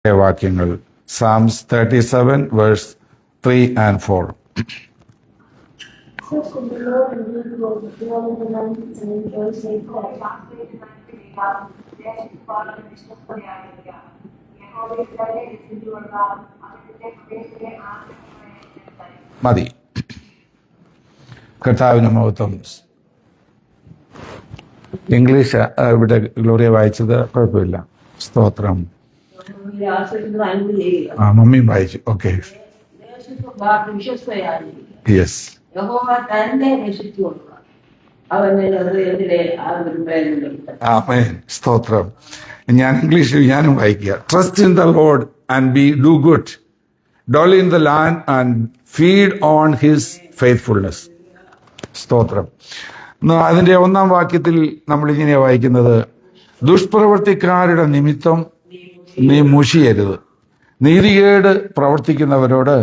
വാക്യങ്ങൾ സാംസ് 37 verse 3 and 4. മതി. കർത്താവിന് മഹത്വം. ഇംഗ്ലീഷ് ഇവിടെ ഗ്ലോറിയ വായിച്ചത് കുഴപ്പമില്ല. സ്തോത്രം. മമ്മിയും വായിച്ചു. ഓക്കെ. യെസ്. ആമേൻ. സ്തോത്രം. ഞാൻ ഇംഗ്ലീഷിൽ ഞാനും വായിക്കുക. Trust in the Lord and do good, dwell in the land and feed on his faithfulness. സ്തോത്രം. അതിന്റെ 1-ാം വാക്യത്തിൽ നമ്മൾ ഇങ്ങനെയാണ് വായിക്കുന്നത്: ദുഷ്പ്രവർത്തിക്കാരുടെ നിമിത്തം നീ മുഷിയരുത്, നീതികേട് പ്രവർത്തിക്കുന്നവരോട്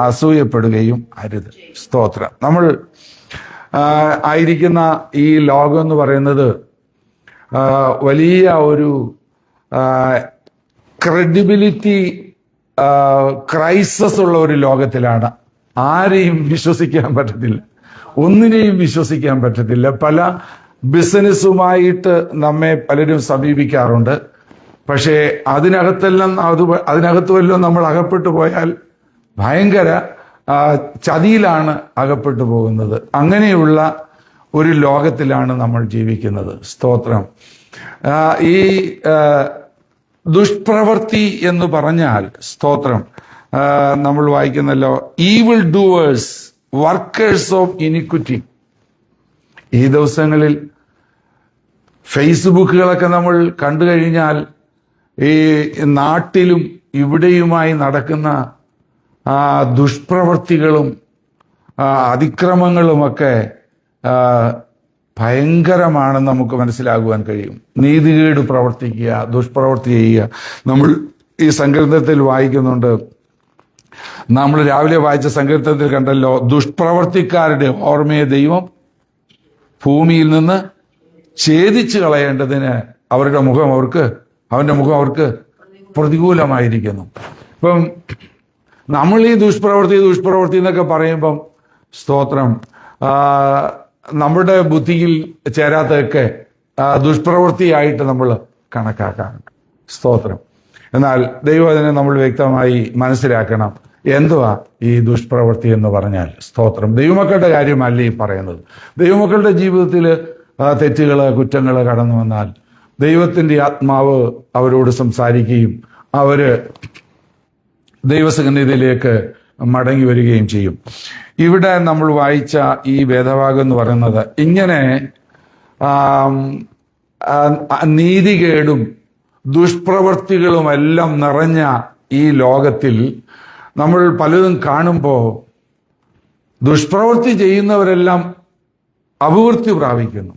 അസൂയപ്പെടുകയും അരുത്. സ്തോത്രം. നമ്മൾ ആയിരിക്കുന്ന ഈ ലോകം എന്ന് പറയുന്നത് വലിയ ഒരു ക്രെഡിബിലിറ്റി ക്രൈസിസ് ഉള്ള ഒരു ലോകത്തിലാണ്. ആരെയും വിശ്വസിക്കാൻ പറ്റത്തില്ല, ഒന്നിനെയും വിശ്വസിക്കാൻ പറ്റത്തില്ല. പല ബിസിനസ്സുമായിട്ട് നമ്മെ പലരും സമീപിക്കാറുണ്ട്. പക്ഷേ അതിനകത്ത് വല്ലതും നമ്മൾ അകപ്പെട്ടു പോയാൽ ഭയങ്കര ചതിയിലാണ് അകപ്പെട്ടു പോകുന്നത്. അങ്ങനെയുള്ള ഒരു ലോകത്തിലാണ് നമ്മൾ ജീവിക്കുന്നത്. സ്തോത്രം. ഈ ദുഷ്പ്രവൃത്തി എന്ന് പറഞ്ഞാൽ, സ്തോത്രം, നമ്മൾ വായിക്കുന്നല്ലോ, evil doers, workers of iniquity. ഈ ദിവസങ്ങളിൽ ഫേസ്ബുക്കുകളൊക്കെ നമ്മൾ കണ്ടു കഴിഞ്ഞാൽ ഈ നാട്ടിലും ഇവിടെയുമായി നടക്കുന്ന ദുഷ്പ്രവൃത്തികളും അതിക്രമങ്ങളുമൊക്കെ ഭയങ്കരമാണെന്ന് നമുക്ക് മനസ്സിലാകുവാൻ കഴിയും. നീതികേട് പ്രവർത്തിക്കുക, ദുഷ്പ്രവൃത്തി ചെയ്യുക. നമ്മൾ ഈ സങ്കീർത്തനത്തിൽ വായിക്കുന്നുണ്ട്, നമ്മൾ രാവിലെ വായിച്ച സങ്കീർത്തനത്തിൽ കണ്ടല്ലോ, ദുഷ്പ്രവർത്തിക്കാരുടെ ഓർമ്മയെ ദൈവം ഭൂമിയിൽ നിന്ന് ഛേദിച്ചു കളയേണ്ടതിന് അവന്റെ മുഖം അവർക്ക് പ്രതികൂലമായിരിക്കുന്നു. ഇപ്പം നമ്മൾ ഈ ദുഷ്പ്രവൃത്തി എന്നൊക്കെ പറയുമ്പം, സ്തോത്രം, നമ്മുടെ ബുദ്ധിയിൽ ചേരാത്തതൊക്കെ ദുഷ്പ്രവൃത്തിയായിട്ട് നമ്മൾ കണക്കാക്കാറുണ്ട്. സ്തോത്രം. എന്നാൽ ദൈവം അതിനെ നമ്മൾ വ്യക്തമായി മനസ്സിലാക്കണം. എന്തുവാ ഈ ദുഷ്പ്രവൃത്തി എന്ന് പറഞ്ഞാൽ? സ്തോത്രം. ദൈവമക്കളുടെ കാര്യമല്ല ഈ പറയുന്നത്. ദൈവമക്കളുടെ ജീവിതത്തിൽ തെറ്റുകൾ, കുറ്റങ്ങൾ കടന്നു വന്നാൽ ദൈവത്തിന്റെ ആത്മാവ് അവരോട് സംസാരിക്കുകയും അവര് ദൈവസന്നിധിയിലേക്ക് മടങ്ങി വരികയും ചെയ്യും. ഇവിടെ നമ്മൾ വായിച്ച ഈ വേദഭാഗം എന്ന് പറയുന്നത് ഇങ്ങനെ നീതികേടും ദുഷ്പ്രവൃത്തികളും എല്ലാം നിറഞ്ഞ ഈ ലോകത്തിൽ നമ്മൾ പലതും കാണുമ്പോൾ ദുഷ്പ്രവൃത്തി ചെയ്യുന്നവരെല്ലാം അഭിവൃദ്ധി പ്രാപിക്കുന്നു.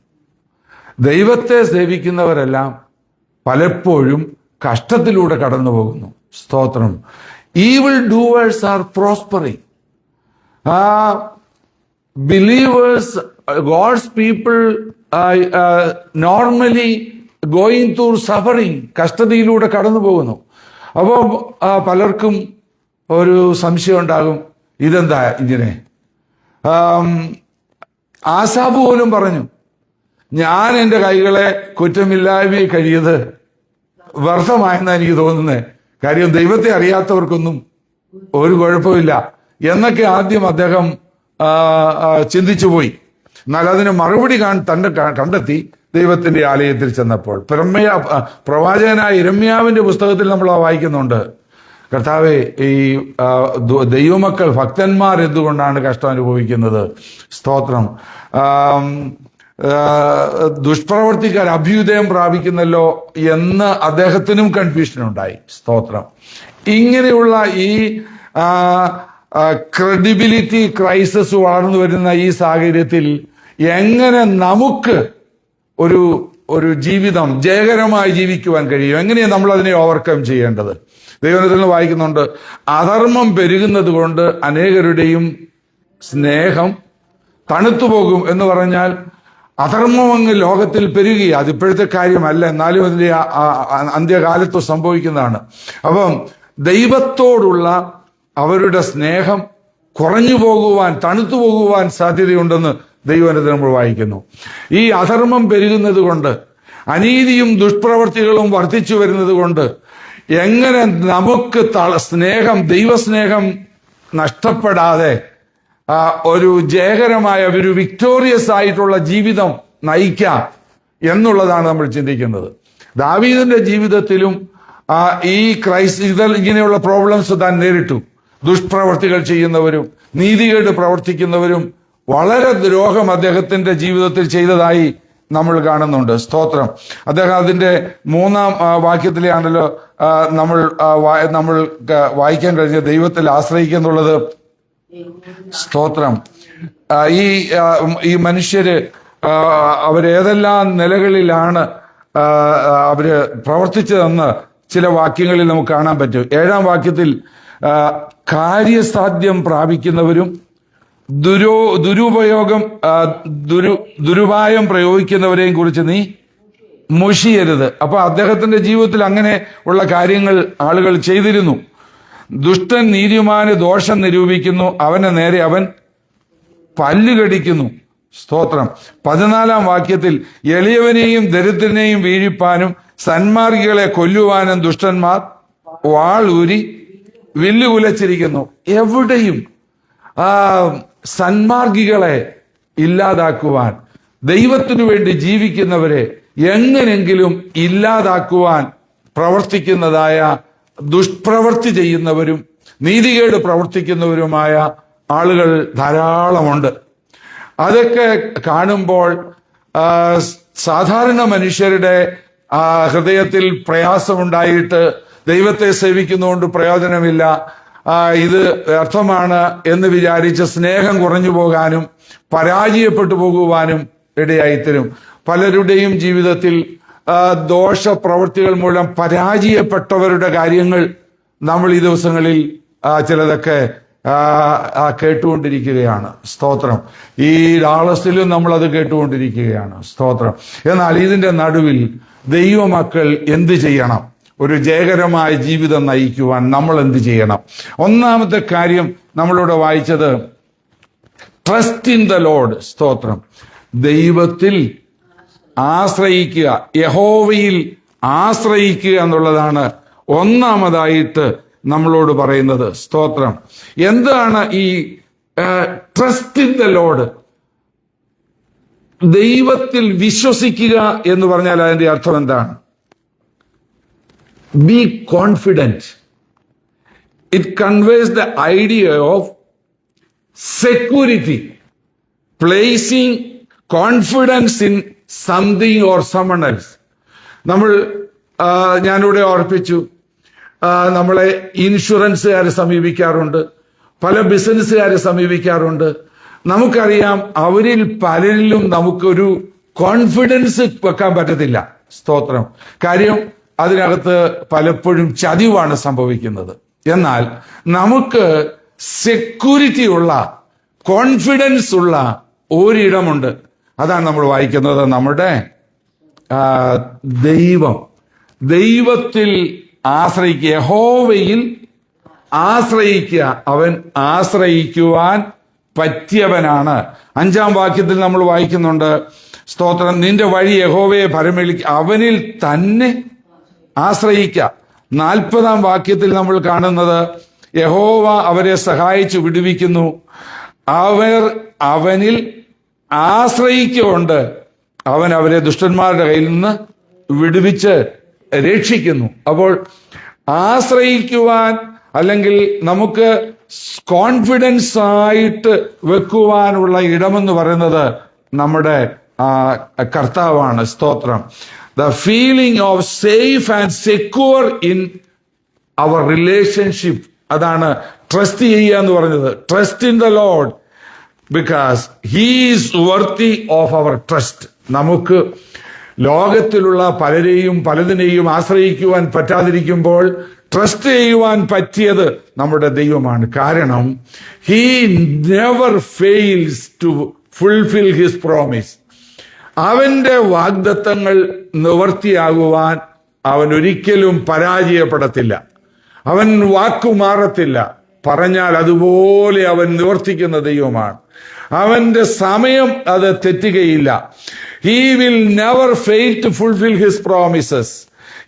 ദൈവത്തെ സേവിക്കുന്നവരെല്ലാം പലപ്പോഴും കഷ്ടത്തിലൂടെ കടന്നു പോകുന്നു. സ്തോത്രം. Evil doers are prospering. Believers, God's people normally going through suffering, കഷ്ടതയിലൂടെ കടന്നു പോകുന്നു. അപ്പോൾ പലർക്കും ഒരു സംശയം ഉണ്ടാകും, ഇതെന്താ ഇങ്ങനെ? ആസാബ് പോലും പറഞ്ഞു, ഞാൻ എൻ്റെ കൈകളെ കുറ്റമില്ലായ്മ കഴിയത് വ്യർത്ഥമായെന്നാണ് എനിക്ക് തോന്നുന്നത്. കാര്യം ദൈവത്തെ അറിയാത്തവർക്കൊന്നും ഒരു കുഴപ്പമില്ല എന്നൊക്കെ ആദ്യം അദ്ദേഹം ചിന്തിച്ചു പോയി. എന്നാൽ അതിന് മറുപടി കണ്ടെത്തി ദൈവത്തിന്റെ ആലയത്തിൽ ചെന്നപ്പോൾ. പ്രവാചകനായ യിരെമ്യാവിന്റെ പുസ്തകത്തിൽ നമ്മൾ വായിക്കുന്നുണ്ട്, കർത്താവേ, ഈ ദൈവമക്കൾ, ഭക്തന്മാർ എന്തുകൊണ്ടാണ് കഷ്ടം അനുഭവിക്കുന്നത്? സ്തോത്രം. ദുഷ്പ്രവർത്തിക്കാർ അഭ്യുദയം പ്രാപിക്കുന്നല്ലോ എന്ന് അദ്ദേഹത്തിനും കൺഫ്യൂഷൻ ഉണ്ടായി. സ്തോത്രം. ഇങ്ങനെയുള്ള ഈ ക്രെഡിബിലിറ്റി ക്രൈസിസ് വളർന്നു വരുന്ന ഈ സാഹചര്യത്തിൽ എങ്ങനെ നമുക്ക് ഒരു ജീവിതം ജയകരമായി ജീവിക്കുവാൻ കഴിയും? എങ്ങനെയാണ് നമ്മൾ അതിനെ ഓവർകം ചെയ്യേണ്ടത്? ദൈവത്തിൽ വായിക്കുന്നുണ്ട്, അധർമ്മം പെരുകുന്നത് കൊണ്ട് അനേകരുടെയും സ്നേഹം തണുത്തുപോകും എന്ന് പറഞ്ഞാൽ അധർമ്മം അങ്ങ് ലോകത്തിൽ പെരുകി. അതിപ്പോഴത്തെ കാര്യമല്ല, എന്നാലും അതിന്റെ അന്ത്യകാലത്ത് സംഭവിക്കുന്നതാണ്. അപ്പം ദൈവത്തോടുള്ള അവരുടെ സ്നേഹം കുറഞ്ഞു പോകുവാൻ, തണുത്തു പോകുവാൻ സാധ്യതയുണ്ടെന്ന് ദൈവവചനത്തിൽ നമ്മൾ വായിക്കുന്നു. ഈ അധർമ്മം പെരുകുന്നത് കൊണ്ട്, അനീതിയും ദുഷ്പ്രവർത്തികളും വർദ്ധിച്ചു വരുന്നത് കൊണ്ട് എങ്ങനെ നമുക്ക് സ്നേഹം, ദൈവസ്നേഹം നഷ്ടപ്പെടാതെ ഒരു ജയകരമായ, ഒരു വിക്ടോറിയസ് ആയിട്ടുള്ള ജീവിതം നയിക്കാം എന്നുള്ളതാണ് നമ്മൾ ചിന്തിക്കുന്നത്. ദാവീദിന്റെ ജീവിതത്തിലും ഈ ഇങ്ങനെയുള്ള പ്രോബ്ലംസ് താൻ നേരിട്ടു. ദുഷ്പ്രവർത്തികൾ ചെയ്യുന്നവരും നീതികേട് പ്രവർത്തിക്കുന്നവരും വളരെ ദ്രോഹം അദ്ദേഹത്തിന്റെ ജീവിതത്തിൽ ചെയ്തതായി നമ്മൾ കാണുന്നുണ്ട്. സ്തോത്രം. അദ്ദേഹം അതിന്റെ 3-ാം വാക്യത്തിലാണല്ലോ നമ്മൾ വായിക്കാൻ കഴിഞ്ഞ ദൈവത്തിൽ ആശ്രയിക്കുന്നുള്ളത്. സ്തോത്രം. ഈ മനുഷ്യര് അവരേതെല്ലാം നിലകളിലാണ് അവര് പ്രവർത്തിച്ചതെന്ന് ചില വാക്യങ്ങളിൽ നമുക്ക് കാണാൻ പറ്റും. 7-ാം വാക്യത്തിൽ കാര്യസാധ്യം പ്രാപിക്കുന്നവരും ദുരുപായം പ്രയോഗിക്കുന്നവരെയും കുറിച്ച് നീ മുഷിയരുത്. അപ്പൊ അദ്ദേഹത്തിന്റെ ജീവിതത്തിൽ അങ്ങനെ ഉള്ള കാര്യങ്ങൾ ആളുകൾ ചെയ്തിരുന്നു. ദുഷ്ടൻ നീതിമാന് ദോഷം നിരൂപിക്കുന്നു, അവന് നേരെ അവൻ പല്ലുകടിക്കുന്നു. സ്തോത്രം. 14-ാം വാക്യത്തിൽ എളിയവനെയും ദരിദ്രനെയും വീഴിപ്പാനും സന്മാർഗികളെ കൊല്ലുവാനും ദുഷ്ടന്മാർ വാൾ ഊരി വില്ലുകുലച്ചിരിക്കുന്നു. എവിടെയും സന്മാർഗികളെ ഇല്ലാതാക്കുവാൻ, ദൈവത്തിനു വേണ്ടി ജീവിക്കുന്നവരെ എങ്ങനെങ്കിലും ഇല്ലാതാക്കുവാൻ പ്രവർത്തിക്കുന്നതായ, ദുഷ്പ്രവൃത്തി ചെയ്യുന്നവരും നീതികേട് പ്രവർത്തിക്കുന്നവരുമായ ആളുകൾ ധാരാളമുണ്ട്. അതൊക്കെ കാണുമ്പോൾ സാധാരണ മനുഷ്യരുടെ ഹൃദയത്തിൽ പ്രയാസമുണ്ടായിട്ട് ദൈവത്തെ സേവിക്കുന്നതുകൊണ്ട് പ്രയോജനമില്ല, ഇത് വ്യർത്ഥമാണ് എന്ന് വിചാരിച്ച് സ്നേഹം കുറഞ്ഞു പോകാനും പരാജയപ്പെട്ടു പോകുവാനും ഇടയായിത്തരും. പലരുടെയും ജീവിതത്തിൽ ദോഷപ്രവൃത്തികൾ മൂലം പരാജയപ്പെട്ടവരുടെ കാര്യങ്ങൾ നമ്മൾ ഈ ദിവസങ്ങളിൽ ചിലതൊക്കെ കേട്ടുകൊണ്ടിരിക്കുകയാണ്. സ്തോത്രം. ഈ ഡാളസിലും നമ്മൾ അത് കേട്ടുകൊണ്ടിരിക്കുകയാണ്. സ്തോത്രം. എന്നാൽ ഇതിന്റെ നടുവിൽ ദൈവമക്കൾ എന്ത് ചെയ്യണം? ഒരു ജയകരമായ ജീവിതം നയിക്കുവാൻ നമ്മൾ എന്ത് ചെയ്യണം? ഒന്നാമത്തെ കാര്യം നമ്മളിവിടെ വായിച്ചത് ട്രസ്റ്റ് ഇൻ ദ ലോർഡ്. സ്തോത്രം. ദൈവത്തിൽ ആശ്രയിക്കുക, യഹോവയിൽ ആശ്രയിക്കുക എന്നുള്ളതാണ് ഒന്നാമതായിട്ട് നമ്മളോട് പറയുന്നത്. സ്തോത്രം. എന്താണ് ഈ ട്രസ്റ്റ് ഇൻ ദ ലോർഡ്? ദൈവത്തിൽ വിശ്വസിക്കുക എന്ന് പറഞ്ഞാൽ അതിന്റെ അർത്ഥം എന്താണ്? Be confident. It conveys the idea of security, placing confidence in something or someone else. ഞാനിവിടെ ഓർപ്പിച്ചു, നമ്മളെ ഇൻഷുറൻസുകാരെ സമീപിക്കാറുണ്ട്, പല ബിസിനസ്സുകാരെ സമീപിക്കാറുണ്ട്. നമുക്കറിയാം അവരിൽ പലരിലും നമുക്കൊരു കോൺഫിഡൻസ് വെക്കാൻ പറ്റത്തില്ല. സ്തോത്രം. കാര്യം അതിനകത്ത് പലപ്പോഴും ചതിവാണ് സംഭവിക്കുന്നത്. എന്നാൽ നമുക്ക് സെക്യൂരിറ്റി ഉള്ള, കോൺഫിഡൻസ് ഉള്ള ഒരിടമുണ്ട്. അതാണ് നമ്മൾ വായിക്കുന്നത്, നമ്മുടെ ദൈവത്തിൽ ആശ്രയിക്കുക, യഹോവയിൽ ആശ്രയിക്കുക. അവൻ ആശ്രയിക്കുവാൻ പറ്റിയവനാണ്. 5-ാം വാക്യത്തിൽ നമ്മൾ വായിക്കുന്നുണ്ട്. സ്തോത്രം. നിന്റെ വഴി യഹോവയെ പരമേൽക്കുക, അവനിൽ തന്നെ ആശ്രയിക്കുക. 40-ാം വാക്യത്തിൽ നമ്മൾ കാണുന്നത് യഹോവ അവരെ സഹായിച്ചു വിടുവിക്കുന്നു, അവർ അവനിൽ ആശ്രയിക്കൊണ്ട് അവൻ അവരെ ദുഷ്ടന്മാരുടെ കയ്യിൽ നിന്ന് വിടുവിച്ച് രക്ഷിക്കുന്നു. അപ്പോൾ ആശ്രയിക്കുവാൻ, അല്ലെങ്കിൽ നമുക്ക് കോൺഫിഡൻസ് ആയിട്ട് വെക്കുവാനുള്ള ഇടമെന്ന് പറയുന്നത് നമ്മുടെ കർത്താവാണ്. സ്തോത്രം. The feeling of safe and secure in our relationship, അതാണ് ട്രസ്റ്റ് ചെയ്യുക എന്ന് പറഞ്ഞത്. Trust in the Lord because he is worthy of our trust. നമുക്ക് ലോകത്തിലുള്ള പലതിനെയും ആശ്രയിക്കുവാൻ പറ്റാതിരിക്കുമ്പോൾ ട്രസ്റ്റ് ചെയ്യുവാൻ പറ്റിയത് നമ്മുടെ ദൈവമാണ്. കാരണം he never fails to fulfil his promise. അവന്റെ വാഗ്ദത്തങ്ങൾ നിവർത്തിയാകുവാൻ അവൻ ഒരിക്കലും പരാജയപ്പെടത്തില്ല. അവൻ വാക്കുമാറത്തില്ല. പറഞ്ഞാൽ അതുപോലെ അവൻ നിവർത്തിക്കുന്ന ദൈവമാണ്. അവന്റെ സമയം അത് തെറ്റുകയില്ല. He will never fail to fulfill his promises.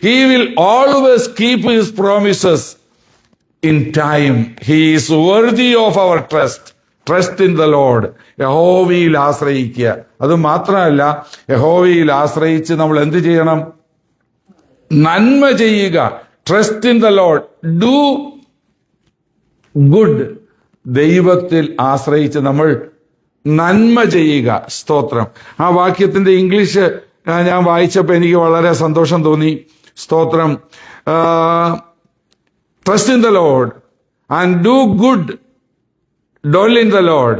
He will always keep his promises in time. He is worthy of our trust. Trust in the Lord. യഹോവയിൽ ആശ്രയിക്കുക. അത് മാത്രമല്ല, യഹോവയിൽ ആശ്രയിച്ച് നമ്മൾ എന്ത് ചെയ്യണം? നന്മ ചെയ്യുക. Trust in the Lord, do good. ദൈവത്തിൽ ആശ്രയിച്ച് നമ്മൾ നന്മ ചെയ്യുക. സ്തോത്രം. ആ വാക്യത്തിന്റെ ഇംഗ്ലീഷ് ഞാൻ വായിച്ചപ്പോൾ എനിക്ക് വളരെ സന്തോഷം തോന്നി. സ്തോത്രം. Trust in the Lord and do good, dwell in the Lord,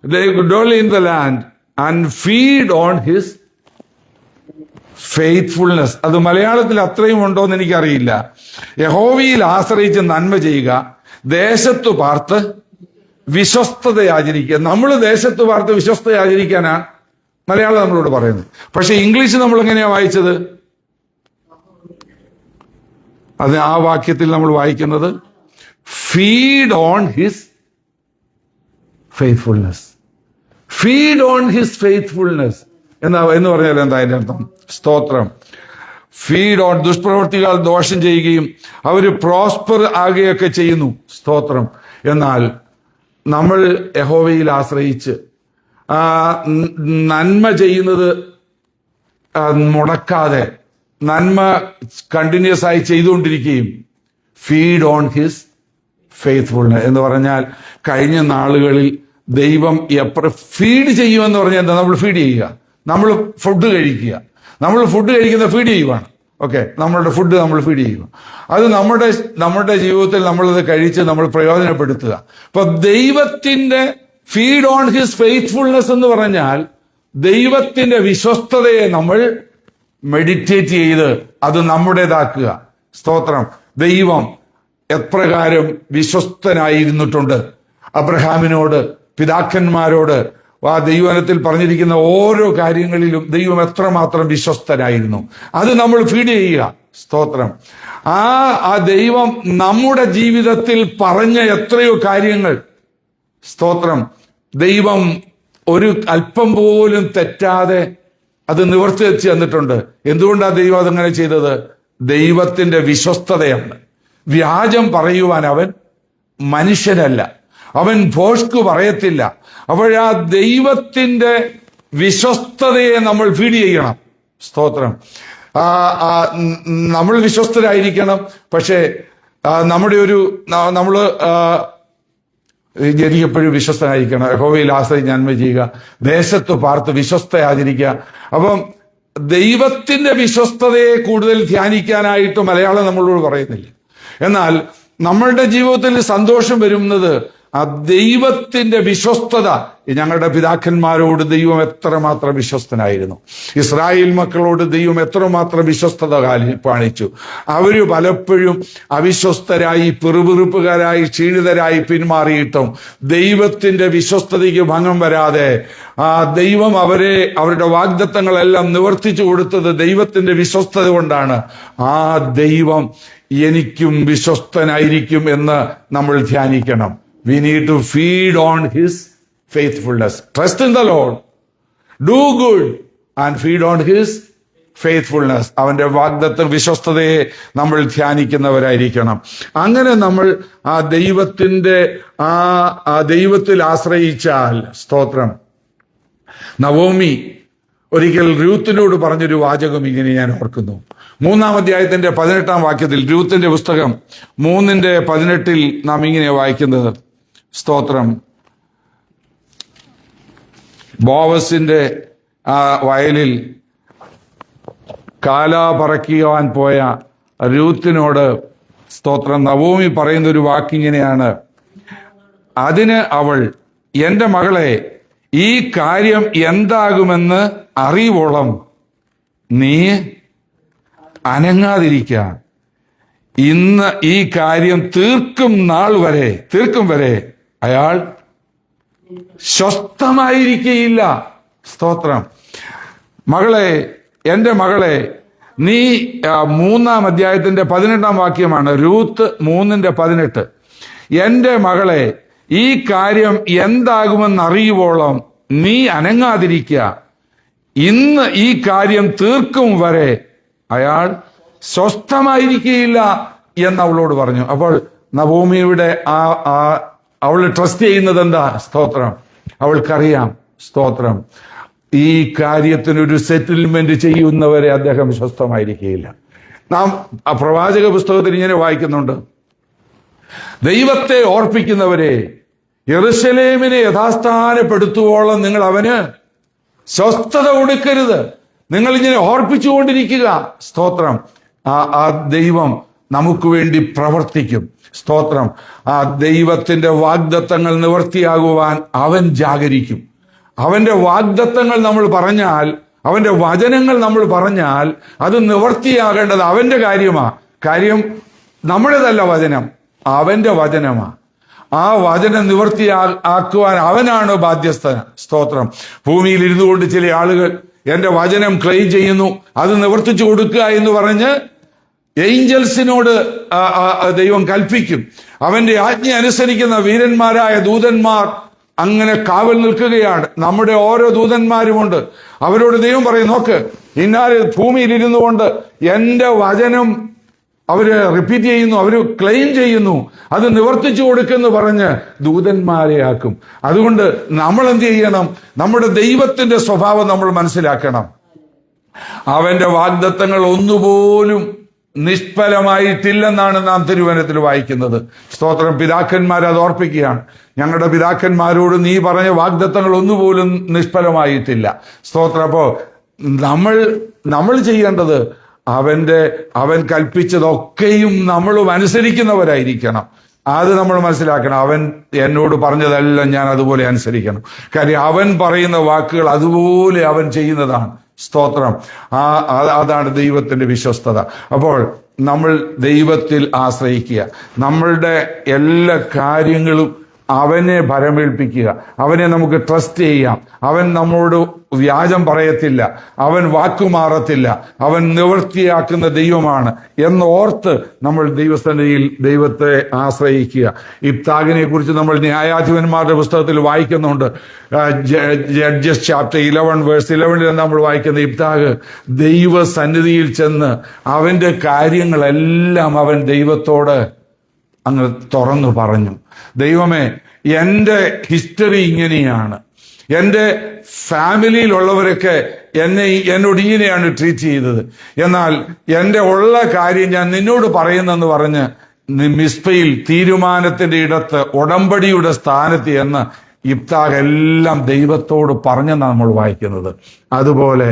they dwell in the land and feed on his faithfulness. അത് മലയാളത്തിൽ അത്രയും ഉണ്ടോ എന്ന് എനിക്കറിയില്ല. യഹോവയിൽ ആശ്രയിച്ച് നന്മ ചെയ്യുക, ദേശത്തു പാർത്ത് വിശ്വസ്തതയാചരിക്കുക. നമ്മൾ ദേശത്തു പാർത്ത് വിശ്വസ്തയാചരിക്കാനാണ് മലയാളം നമ്മളോട് പറയുന്നത്. പക്ഷെ ഇംഗ്ലീഷ് നമ്മൾ എങ്ങനെയാ വായിച്ചത്? അത് ആ വാക്യത്തിൽ നമ്മൾ വായിക്കുന്നത് feed on his faithfulness. Feed on his faithfulness എന്ന് പറഞ്ഞാൽ എന്താ അതിന്റെ അർത്ഥം? സ്തോത്രം. ഫീഡ് ഓൺ, ദുഷ്പ്രവർത്തികൾ ദോഷം ചെയ്യുകയും അവർ പ്രോസ്പർ ആകുകയൊക്കെ ചെയ്യുന്നു. സ്തോത്രം. എന്നാൽ നമ്മൾ യഹോവയിൽ ആശ്രയിച്ച് നന്മ ചെയ്യുന്നത് മുടക്കാതെ നന്മ കണ്ടിന്യൂസ് ആയി ചെയ്തുകൊണ്ടിരിക്കുകയും, ഫീഡ് ഓൺ ഹിസ് ഫെയ്ത്ത്ഫുൾനെസ് എന്ന് പറഞ്ഞാൽ കഴിഞ്ഞ നാളുകളിൽ ദൈവം ഫീഡ് ചെയ്യുമെന്ന് പറഞ്ഞാൽ എന്താ? നമ്മൾ ഫീഡ് ചെയ്യുക, നമ്മൾ ഫുഡ് കഴിക്കുക. നമ്മൾ ഫുഡ് കഴിക്കുന്ന ഫീഡ് ചെയ്യുവാണ്. ഓക്കെ, നമ്മളുടെ ഫുഡ് നമ്മൾ ഫീഡ് ചെയ്യുക. അത് നമ്മുടെ ജീവിതത്തിൽ നമ്മളത് കഴിച്ച് നമ്മൾ പ്രയോജനപ്പെടുത്തുക. അപ്പൊ ദൈവത്തിന്റെ ഫീഡ് ഓൺ ഹിസ് ഫെയ്ത്ത്ഫുൾനെസ് എന്ന് പറഞ്ഞാൽ ദൈവത്തിന്റെ വിശ്വസ്തതയെ നമ്മൾ മെഡിറ്റേറ്റ് ചെയ്ത് അത് നമ്മുടേതാക്കുക. സ്തോത്രം. ദൈവം എപ്രകാരം വിശ്വസ്തനായിരുന്നിട്ടുണ്ട് അബ്രഹാമിനോട്, പിതാക്കന്മാരോട്. ആ ദൈവവചനത്തിൽ പറഞ്ഞിരിക്കുന്ന ഓരോ കാര്യങ്ങളിലും ദൈവം എത്രമാത്രം വിശ്വസ്തനായിരുന്നു. അത് നമ്മൾ ഫീഡ് ചെയ്യുക. സ്തോത്രം. ആ ദൈവം നമ്മുടെ ജീവിതത്തിൽ പറഞ്ഞ എത്രയോ കാര്യങ്ങൾ, സ്തോത്രം, ദൈവം ഒരു അല്പം പോലും തെറ്റാതെ അത് നിവർത്തിച്ച് തന്നിട്ടുണ്ട്. എന്തുകൊണ്ടാണ് ദൈവം അതങ്ങനെ ചെയ്തത്? ദൈവത്തിന്റെ വിശ്വസ്തതയാണ്. വ്യാജം പറയുവാൻ അവൻ മനുഷ്യനല്ല, അവൻ ഭോഷ്കു പറയത്തില്ല. അപ്പോഴാ ദൈവത്തിന്റെ വിശ്വസ്തതയെ നമ്മൾ ഫീഡ് ചെയ്യണം. സ്തോത്രം. നമ്മൾ വിശ്വസ്തരായിരിക്കണം. പക്ഷേ എപ്പോഴും വിശ്വസ്തനായിരിക്കണം. യഹോവയിൽ ആശ്രയിച്ച് നന്മ ചെയ്യുക, ദേശത്ത് പാർത്ത് വിശ്വസ്തയാചരിക്കുക. അപ്പം ദൈവത്തിന്റെ വിശ്വസ്തതയെ കൂടുതൽ ധ്യാനിക്കാനായിട്ട് മലയാളം നമ്മളോട് പറയുന്നില്ല. എന്നാൽ നമ്മളുടെ ജീവിതത്തിൽ സന്തോഷം വരുന്നത് ആ ദൈവത്തിന്റെ വിശ്വസ്തത. ഞങ്ങളുടെ പിതാക്കന്മാരോട് ദൈവം എത്രമാത്രം വിശ്വസ്തനായിരുന്നു. ഇസ്രായേൽ മക്കളോട് ദൈവം എത്രമാത്രം വിശ്വസ്തത കാണിച്ചു. അവര് പലപ്പോഴും അവിശ്വസ്തരായി, പിറുപിറുപ്പുകാരായി, ക്ഷീണിതരായി പിന്മാറിയിട്ടും ദൈവത്തിന്റെ വിശ്വസ്തതയ്ക്ക് ഭംഗം വരാതെ ദൈവം അവരുടെ വാഗ്ദത്തങ്ങളെല്ലാം നിവർത്തിച്ചു കൊടുത്തത് ദൈവത്തിന്റെ വിശ്വസ്തത കൊണ്ടാണ്. ആ ദൈവം എനിക്കും വിശ്വസ്തനായിരിക്കും എന്ന് നമ്മൾ ധ്യാനിക്കണം. We need to feed on his faithfulness. Trust in the Lord, do good and feed on his faithfulness. അവന്റെ വാഗ്ദത്ത വിശ്വസ്തതയെ നമ്മൾ ധ്യാനിക്കുന്നവരായിരിക്കണം. അങ്ങനെ നമ്മൾ ആ ദൈവത്തിൽ ആശ്രയിച്ചാൽ, സ്തോത്രം. നവോമി ഒരിക്കൽ രൂത്തിനോട് പറഞ്ഞൊരു വാചകം ഇങ്ങനെ ഞാൻ ഓർക്കുന്നു. 3-ാം അധ്യായത്തിന്റെ 18-ാം വാക്യത്തിൽ, രൂത്തിന്റെ പുസ്തകം 3:18 നാം ഇങ്ങനെ വായിക്കുന്നത്. സ്തോത്രം. ബോവസിന്റെ വയലിൽ കാല പറക്കുവാൻ പോയ രൂത്തിനോട്, സ്തോത്രം, നവോമി പറയുന്ന ഒരു വാക്കിങ്ങനെയാണ്. അതിന് അവൾ, എന്റെ മകളെ, ഈ കാര്യം എന്താകുമെന്ന് അറിവോളം നീ അനങ്ങാതിരിക്ക. ഇന്ന് ഈ കാര്യം തീർക്കും വരെ അയാൾ സ്വസ്ഥമായിരിക്കയില്ല. സ്തോത്രം. മകളെ, എൻ്റെ മകളെ, നീ 3-ാം അധ്യായത്തിന്റെ 18-ാം വാക്യമാണ്, രൂത്ത് 3:18. എൻ്റെ മകളെ, ഈ കാര്യം എന്താകുമെന്നറിയുവോളം നീ അനങ്ങാതിരിക്കുക. ഇന്ന് ഈ കാര്യം തീർക്കും വരെ അയാൾ സ്വസ്ഥമായിരിക്കുകയില്ല എന്ന് അവളോട് പറഞ്ഞു. അപ്പോൾ നവോമിയുടെ അവൾ ട്രസ്റ്റ് ചെയ്യുന്നത് എന്താ? സ്തോത്രം. അവൾക്കറിയാം, സ്തോത്രം, ഈ കാര്യത്തിനൊരു സെറ്റിൽമെന്റ് ചെയ്യുന്നവരെ അദ്ദേഹം സ്വസ്ഥമായിരിക്കുകയില്ല. നാം പ്രവാചക പുസ്തകത്തിൽ ഇങ്ങനെ വായിക്കുന്നുണ്ട്, ദൈവത്തെ ഓർപ്പിക്കുന്നവരെ യെരൂശലേമിനെ യഥാസ്ഥാനപ്പെടുത്തുവോളം നിങ്ങൾ അവന് സ്വസ്ഥത കൊടുക്കരുത്. നിങ്ങൾ ഇങ്ങനെ ഓർപ്പിച്ചുകൊണ്ടിരിക്കുക. സ്തോത്രം. ആ ദൈവം നമുക്ക് വേണ്ടി പ്രവർത്തിക്കും. സ്തോത്രം. ആ ദൈവത്തിന്റെ വാഗ്ദത്തങ്ങൾ നിവർത്തിയാകുവാൻ അവൻ ജാഗരിക്കും. അവന്റെ വാഗ്ദത്തങ്ങൾ നമ്മൾ പറഞ്ഞാൽ, അവന്റെ വചനങ്ങൾ നമ്മൾ പറഞ്ഞാൽ അത് നിവർത്തിയാകേണ്ടത് അവന്റെ കാര്യം നമ്മുടേതല്ല. വചനം അവന്റെ വചനമാ. ആ വചനം നിവർത്തിയാക്കുവാൻ അവനാണ് ബാധ്യസ്ഥൻ. സ്തോത്രം. ഭൂമിയിൽ ഇരുന്നു കൊണ്ട് ചില ആളുകൾ എന്റെ വചനം ക്ലെയിം ചെയ്യുന്നു, അത് നിവർത്തിച്ചു കൊടുക്കുക എന്ന് പറഞ്ഞ് ഏഞ്ചൽസിനോട് ദൈവം കൽപ്പിക്കും. അവന്റെ ആജ്ഞ അനുസരിക്കുന്ന വീരന്മാരായ ദൂതന്മാർ അങ്ങനെ കാവൽ നിൽക്കുകയാണ്. നമ്മുടെ ഓരോ ദൂതന്മാരുമുണ്ട്. അവരോട് ദൈവം പറയും, നോക്ക്, ഇന്നാല് ഭൂമിയിൽ ഇരുന്നു കൊണ്ട് എന്റെ വചനം അവര് റിപ്പീറ്റ് ചെയ്യുന്നു, അവര് ക്ലെയിം ചെയ്യുന്നു, അത് നിവർത്തിച്ചു കൊടുക്കുന്നു പറഞ്ഞ് ദൂതന്മാരെ ആക്കും. അതുകൊണ്ട് നമ്മൾ എന്ത് ചെയ്യണം? നമ്മുടെ ദൈവത്തിന്റെ സ്വഭാവം നമ്മൾ മനസ്സിലാക്കണം. അവന്റെ വാഗ്ദത്തങ്ങൾ ഒന്നുപോലും നിഷ്ഫലമായിട്ടില്ലെന്നാണ് നാം തിരുവചനത്തിൽ വായിക്കുന്നത്. സ്തോത്രം. പിതാക്കന്മാർ അത് ഓർപ്പിക്കുകയാണ്, ഞങ്ങളുടെ പിതാക്കന്മാരോട് നീ പറഞ്ഞ വാഗ്ദത്തങ്ങൾ ഒന്നുപോലും നിഷ്ഫലമായിട്ടില്ല. സ്തോത്രം. അപ്പോ നമ്മൾ ചെയ്യേണ്ടത് അവൻ കൽപ്പിച്ചതൊക്കെയും നമ്മളും അനുസരിക്കുന്നവരായിരിക്കണം. അത് നമ്മൾ മനസ്സിലാക്കണം. അവൻ എന്നോട് പറഞ്ഞതെല്ലാം ഞാൻ അതുപോലെ അനുസരിക്കണം. കാര്യം അവൻ പറയുന്ന വാക്കുകൾ അതുപോലെ അവൻ ചെയ്യുന്നതാണ്. സ്തോത്രം. അതാണ് ദൈവത്തിന്റെ വിശ്വസ്തത. അപ്പോൾ നമ്മൾ ദൈവത്തിൽ ആശ്രയിക്കുക. നമ്മളുടെ എല്ലാ കാര്യങ്ങളും അവനെ ഭരമേൽപ്പിക്കുക. അവനെ നമുക്ക് ട്രസ്റ്റ് ചെയ്യാം. അവൻ നമ്മോട് വ്യാജം പറയത്തില്ല, അവൻ വാക്കുമാറത്തില്ല, അവൻ നിവൃത്തിയാക്കുന്ന ദൈവമാണ് എന്നോർത്ത് നമ്മൾ ദൈവസന്നിധിയിൽ ദൈവത്തെ ആശ്രയിക്കുക. ഇബ്താഖിനെ കുറിച്ച് നമ്മൾ ന്യായാധിപന്മാരുടെ പുസ്തകത്തിൽ വായിക്കുന്നുണ്ട്. ജഡ്ജസ് ചാപ്റ്റർ 11 വേഴ്സ് 11 നമ്മൾ വായിക്കുന്ന ഇബ്താഖ് ദൈവസന്നിധിയിൽ ചെന്ന് അവന്റെ കാര്യങ്ങളെല്ലാം അവൻ ദൈവത്തോട് അങ്ങ് തുറന്നു പറഞ്ഞു. ദൈവമേ, എൻ്റെ ഹിസ്റ്ററി ഇങ്ങനെയാണ്, എൻ്റെ ഫാമിലിയിലുള്ളവരൊക്കെ എന്നോട് ഇങ്ങനെയാണ് ട്രീറ്റ് ചെയ്തത്, എന്നാൽ എൻ്റെ ഉള്ള കാര്യം ഞാൻ നിന്നോട് പറയുന്നെന്ന് പറഞ്ഞ് മിസ്പയിൽ തീരുമാനത്തിന്റെ ഇടത്ത് ഉടമ്പടിയുടെ സ്ഥാനത്ത് എന്ന് ഇബ്താഖ് എല്ലാം ദൈവത്തോട് പറഞ്ഞെന്നാണ് നമ്മൾ വായിക്കുന്നത്. അതുപോലെ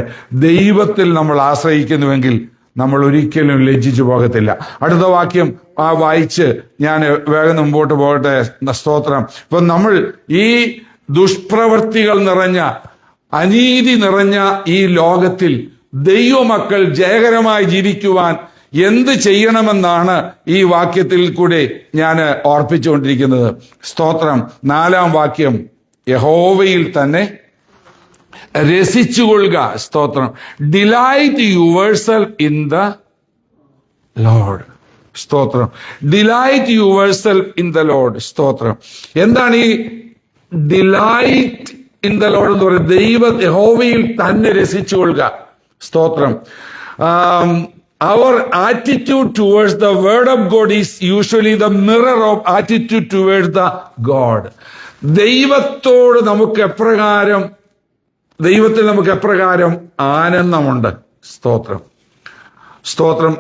ദൈവത്തിൽ നമ്മൾ ആശ്രയിക്കുന്നുവെങ്കിൽ നമ്മൾ ഒരിക്കലും ലജ്ജിച്ചു പോകത്തില്ല. അടുത്ത വാക്യം വായിച്ച് ഞാൻ വേഗം മുമ്പോട്ട് പോകട്ടെ. സ്തോത്രം. ഇപ്പൊ നമ്മൾ ഈ ദുഷ്പ്രവൃത്തികൾ നിറഞ്ഞ, അനീതി നിറഞ്ഞ ഈ ലോകത്തിൽ ദൈവമക്കൾ ജയകരമായി ജീവിക്കുവാൻ എന്ത് ചെയ്യണമെന്നാണ് ഈ വാക്യത്തിൽ കൂടെ ഞാൻ ഓർപ്പിച്ചുകൊണ്ടിരിക്കുന്നത്. സ്തോത്രം. 4-ാം വാക്യം, യഹോവയിൽ തന്നെ രസിച്ചുകൊള്ളുക. സ്തോത്രം. Delight yourself in the lord. സ്തോത്രം. Delight yourself in the lord. സ്തോത്രം. എന്താണ് ഈ ഡിലൈറ്റ് ഇൻ ദ ലോർഡ് എന്ന് പറയുന്നത്? യഹോവയിൽ തന്നെ രസിച്ചുകൊള്ളുക. സ്തോത്രം. Our attitude towards the word of God is usually the mirror of attitude towards the God. ദൈവത്തിൽ നമുക്ക് എപ്രകാരം ആനന്ദമുണ്ട്. സ്തോത്രം. സ്തോത്രം.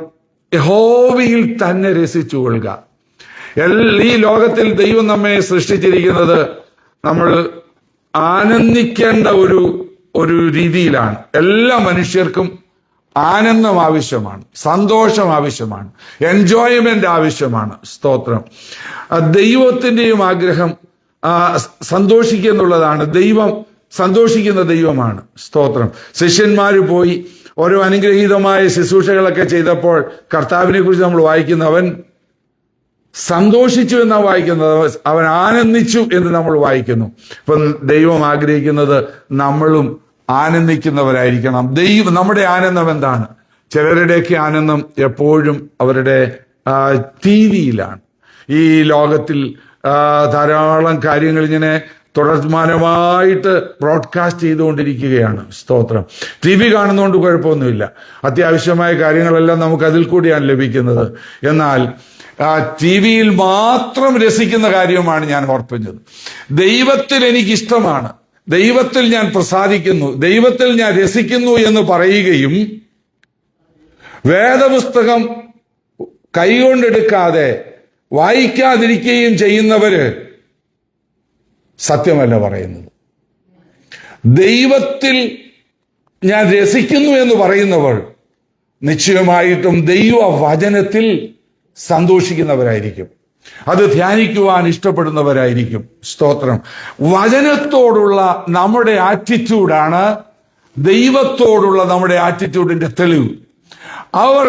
യഹോവയിൽ തന്നെ രസിച്ചുകൊള്ളുക. ഈ ലോകത്തിൽ ദൈവം നമ്മെ സൃഷ്ടിച്ചിരിക്കുന്നത് നമ്മൾ ആനന്ദിക്കേണ്ട ഒരു രീതിയിലാണ്. എല്ലാ മനുഷ്യർക്കും ആനന്ദം ആവശ്യമാണ്, സന്തോഷം ആവശ്യമാണ്, എൻജോയ്മെന്റ് ആവശ്യമാണ്. സ്തോത്രം. ദൈവത്തിന്റെയും ആഗ്രഹം സന്തോഷിക്കുക എന്നുള്ളതാണ്. ദൈവം സന്തോഷിക്കുന്ന ദൈവമാണ്. സ്തോത്രം. ശിഷ്യന്മാര് പോയി ഓരോ അനുഗ്രഹീതമായ ശുശ്രൂഷകളൊക്കെ ചെയ്തപ്പോൾ കർത്താവിനെ കുറിച്ച് നമ്മൾ വായിക്കുന്നു, അവൻ സന്തോഷിച്ചു എന്നാണ് വായിക്കുന്നത്, അവൻ ആനന്ദിച്ചു എന്ന് നമ്മൾ വായിക്കുന്നു. ഇപ്പം ദൈവം ആഗ്രഹിക്കുന്നത് നമ്മളും ആനന്ദിക്കുന്നവരായിരിക്കണം. നമ്മുടെ ആനന്ദം എന്താണ്? ചിലരുടെയൊക്കെ ആനന്ദം എപ്പോഴും അവരുടെ TV-യിലാണ്. ഈ ലോകത്തിൽ ധാരാളം കാര്യങ്ങൾ ഇങ്ങനെ തുടർമാനമായിട്ട് ബ്രോഡ്കാസ്റ്റ് ചെയ്തുകൊണ്ടിരിക്കുകയാണ്. സ്തോത്രം. TV കാണുന്നതുകൊണ്ട് കുഴപ്പമൊന്നുമില്ല, അത്യാവശ്യമായ കാര്യങ്ങളെല്ലാം നമുക്ക് അതിൽ കൂടിയാണ് ലഭിക്കുന്നത്. എന്നാൽ TV-യിൽ മാത്രം രസിക്കുന്ന കാര്യമാണ് ഞാൻ ഓർപ്പിച്ചത്. ദൈവത്തിൽ എനിക്കിഷ്ടമാണ്, ദൈവത്തിൽ ഞാൻ പ്രസാദിക്കുന്നു, ദൈവത്തിൽ ഞാൻ രസിക്കുന്നു എന്ന് പറയുകയും വേദപുസ്തകം കൈകൊണ്ടെടുക്കാതെ വായിക്കാതിരിക്കുകയും ചെയ്യുന്നവര് സത്യമല്ല പറയുന്നത്. ദൈവത്തിൽ ഞാൻ രസിക്കുന്നു എന്ന് പറയുന്നവർ നിശ്ചയമായിട്ടും ദൈവവചനത്തിൽ സന്തോഷിക്കുന്നവരായിരിക്കും, അത് ധ്യാനിക്കുവാൻ ഇഷ്ടപ്പെടുന്നവരായിരിക്കും. സ്തോത്രം. വചനത്തോടുള്ള നമ്മുടെ ആറ്റിറ്റ്യൂഡാണ് ദൈവത്തോടുള്ള നമ്മുടെ ആറ്റിറ്റ്യൂഡിന്റെ തെളിവ്. അവർ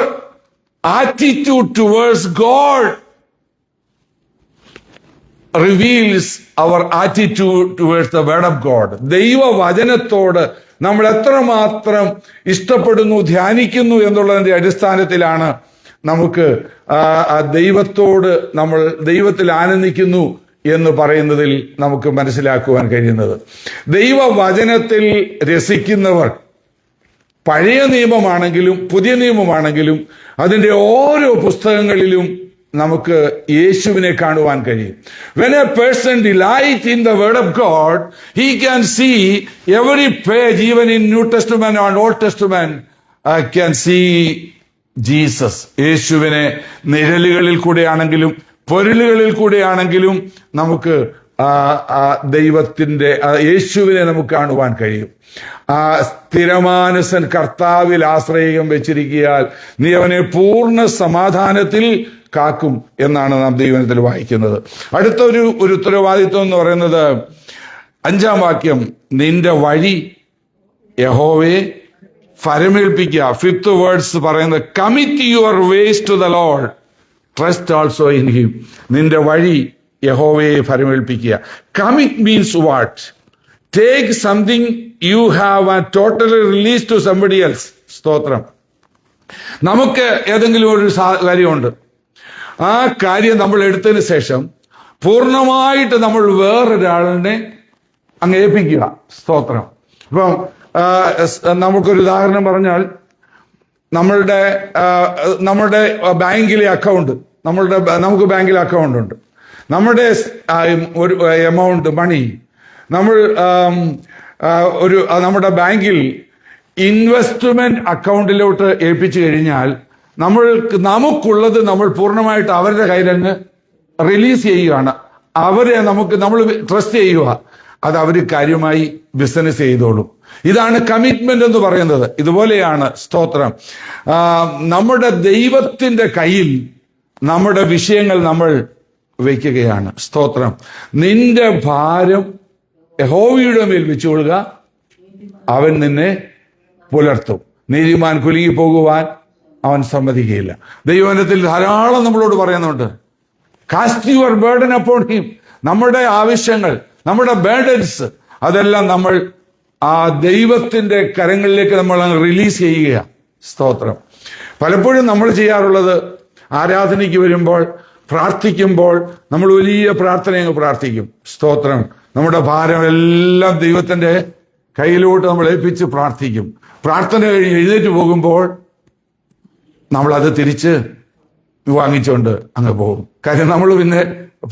attitude towards God reveals our attitude towards the word of God. ദൈവവചനത്തോട് നമ്മൾ എത്രമാത്രം ഇഷ്ടപ്പെടുന്നു, ധ്യാനിക്കുന്നു എന്നുള്ളതിന്റെ അടിസ്ഥാനത്തിലാണ് നമുക്ക് ദൈവത്തോട് നമ്മൾ ദൈവത്തിൽ ആനന്ദിക്കുന്നു എന്ന് പറയുന്നതിൽ നമുക്ക് മനസ്സിലാക്കുവാൻ കഴിയുന്നത്. ദൈവവചനത്തിൽ രസിക്കുന്നവർ പഴയ നിയമമാണെങ്കിലും പുതിയ നിയമമാണെങ്കിലും അതിന്റെ ഓരോ പുസ്തകങ്ങളിലും നമുക്ക് യേശുവിനെ കാണുവാൻ കഴിയും. When a person delights in the word of God, he can see every page, even in New Testament and Old Testament, can see Jesus. യേശുവിനെ നിഴലുകളിൽ കൂടെയാണെങ്കിലും പൊരുളുകളിൽ കൂടെയാണെങ്കിലും നമുക്ക് ദൈവത്തിന്റെ യേശുവിനെ നമുക്ക് കാണുവാൻ കഴിയും. സ്ഥിരമാനസൻ കർത്താവിൽ ആശ്രയം വെച്ചിരിക്കിയാൽ നീ അവനെ പൂർണ്ണ സമാധാനത്തിൽ കാക്കും എന്നാണ് നാം ദൈവത്തിൽ വായിക്കുന്നത്. അടുത്തൊരു ഉത്തരവാദിത്വം എന്ന് പറയുന്നത് 5-ാം വാക്യം, നിന്റെ വഴി യഹോവയെ ഫരമേൽപ്പിക്കുക. 5th വേർഡ്സ് പറയുന്നത് commit your ways to the lord, trust also in him. നിന്റെ വഴി യഹോവയെ ഫരമേൽപ്പിക്കുക. Commit means what? Take something you have and totally release to somebody else. സ്തോത്രം. നമുക്ക് ഏതെങ്കിലും ഒരു കാര്യമുണ്ട്, ആ കാര്യം നമ്മൾ എടുത്തതിന് ശേഷം പൂർണ്ണമായിട്ട് നമ്മൾ വേറൊരാളിനെ അങ്ങ് ഏൽപ്പിക്കുക. സ്തോത്രം. ഇപ്പം നമുക്കൊരു ഉദാഹരണം പറഞ്ഞാൽ, നമ്മളുടെ ബാങ്കിലെ അക്കൗണ്ട്, നമുക്ക് ബാങ്കിലെ അക്കൗണ്ട് ഉണ്ട്. നമ്മുടെ ഒരു എമൗണ്ട് മണി നമ്മൾ നമ്മുടെ ബാങ്കിൽ ഇൻവെസ്റ്റ്മെന്റ് അക്കൗണ്ടിലോട്ട് ഏൽപ്പിച്ചു കഴിഞ്ഞാൽ നമുക്കുള്ളത് നമ്മൾ പൂർണ്ണമായിട്ട് അവരുടെ കയ്യിലങ്ങ് റിലീസ് ചെയ്യുകയാണ്. നമ്മൾ ട്രസ്റ്റ് ചെയ്യുക, അത് അവർ കാര്യമായി ബിസിനസ് ചെയ്തോളും. ഇതാണ് കമ്മിറ്റ്മെന്റ് എന്ന് പറയുന്നത്. ഇതുപോലെയാണ് സ്തോത്രം. നമ്മുടെ ദൈവത്തിന്റെ കയ്യിൽ നമ്മുടെ വിഷയങ്ങൾ നമ്മൾ വയ്ക്കുകയാണ്. സ്തോത്രം. നിന്റെ ഭാരം യഹോവയുടെ മേൽ വെച്ചുകൊള്ളുക, അവൻ നിന്നെ പുലർത്തും. നീതിമാൻ കുലുങ്ങി പോകുവാൻ അവൻ സമ്മതിക്കുകയില്ല. ദൈവവചനത്തിൽ ധാരാളം നമ്മളോട് പറയുന്നുണ്ട്, cast your burden upon him. നമ്മുടെ ആവശ്യങ്ങൾ, നമ്മുടെ ബർഡൻസ്, അതെല്ലാം നമ്മൾ ആ ദൈവത്തിന്റെ കരങ്ങളിലേക്ക് നമ്മൾ റിലീസ് ചെയ്യുക. സ്തോത്രം. പലപ്പോഴും നമ്മൾ ചെയ്യാറുള്ളത്, ആരാധനയ്ക്ക് വരുമ്പോൾ, പ്രാർത്ഥിക്കുമ്പോൾ നമ്മൾ വലിയ പ്രാർത്ഥനയങ്ങ് പ്രാർത്ഥിക്കും. സ്തോത്രം. നമ്മുടെ ഭാരമെല്ലാം ദൈവത്തിന്റെ കയ്യിലോട്ട് നമ്മൾ ഏൽപ്പിച്ച് പ്രാർത്ഥിക്കും. പ്രാർത്ഥന കഴിഞ്ഞ് എഴുന്നേറ്റ് പോകുമ്പോൾ നമ്മളത് തിരിച്ച് വാങ്ങിച്ചുകൊണ്ട് അങ്ങ് പോകും. കാര്യം നമ്മൾ പിന്നെ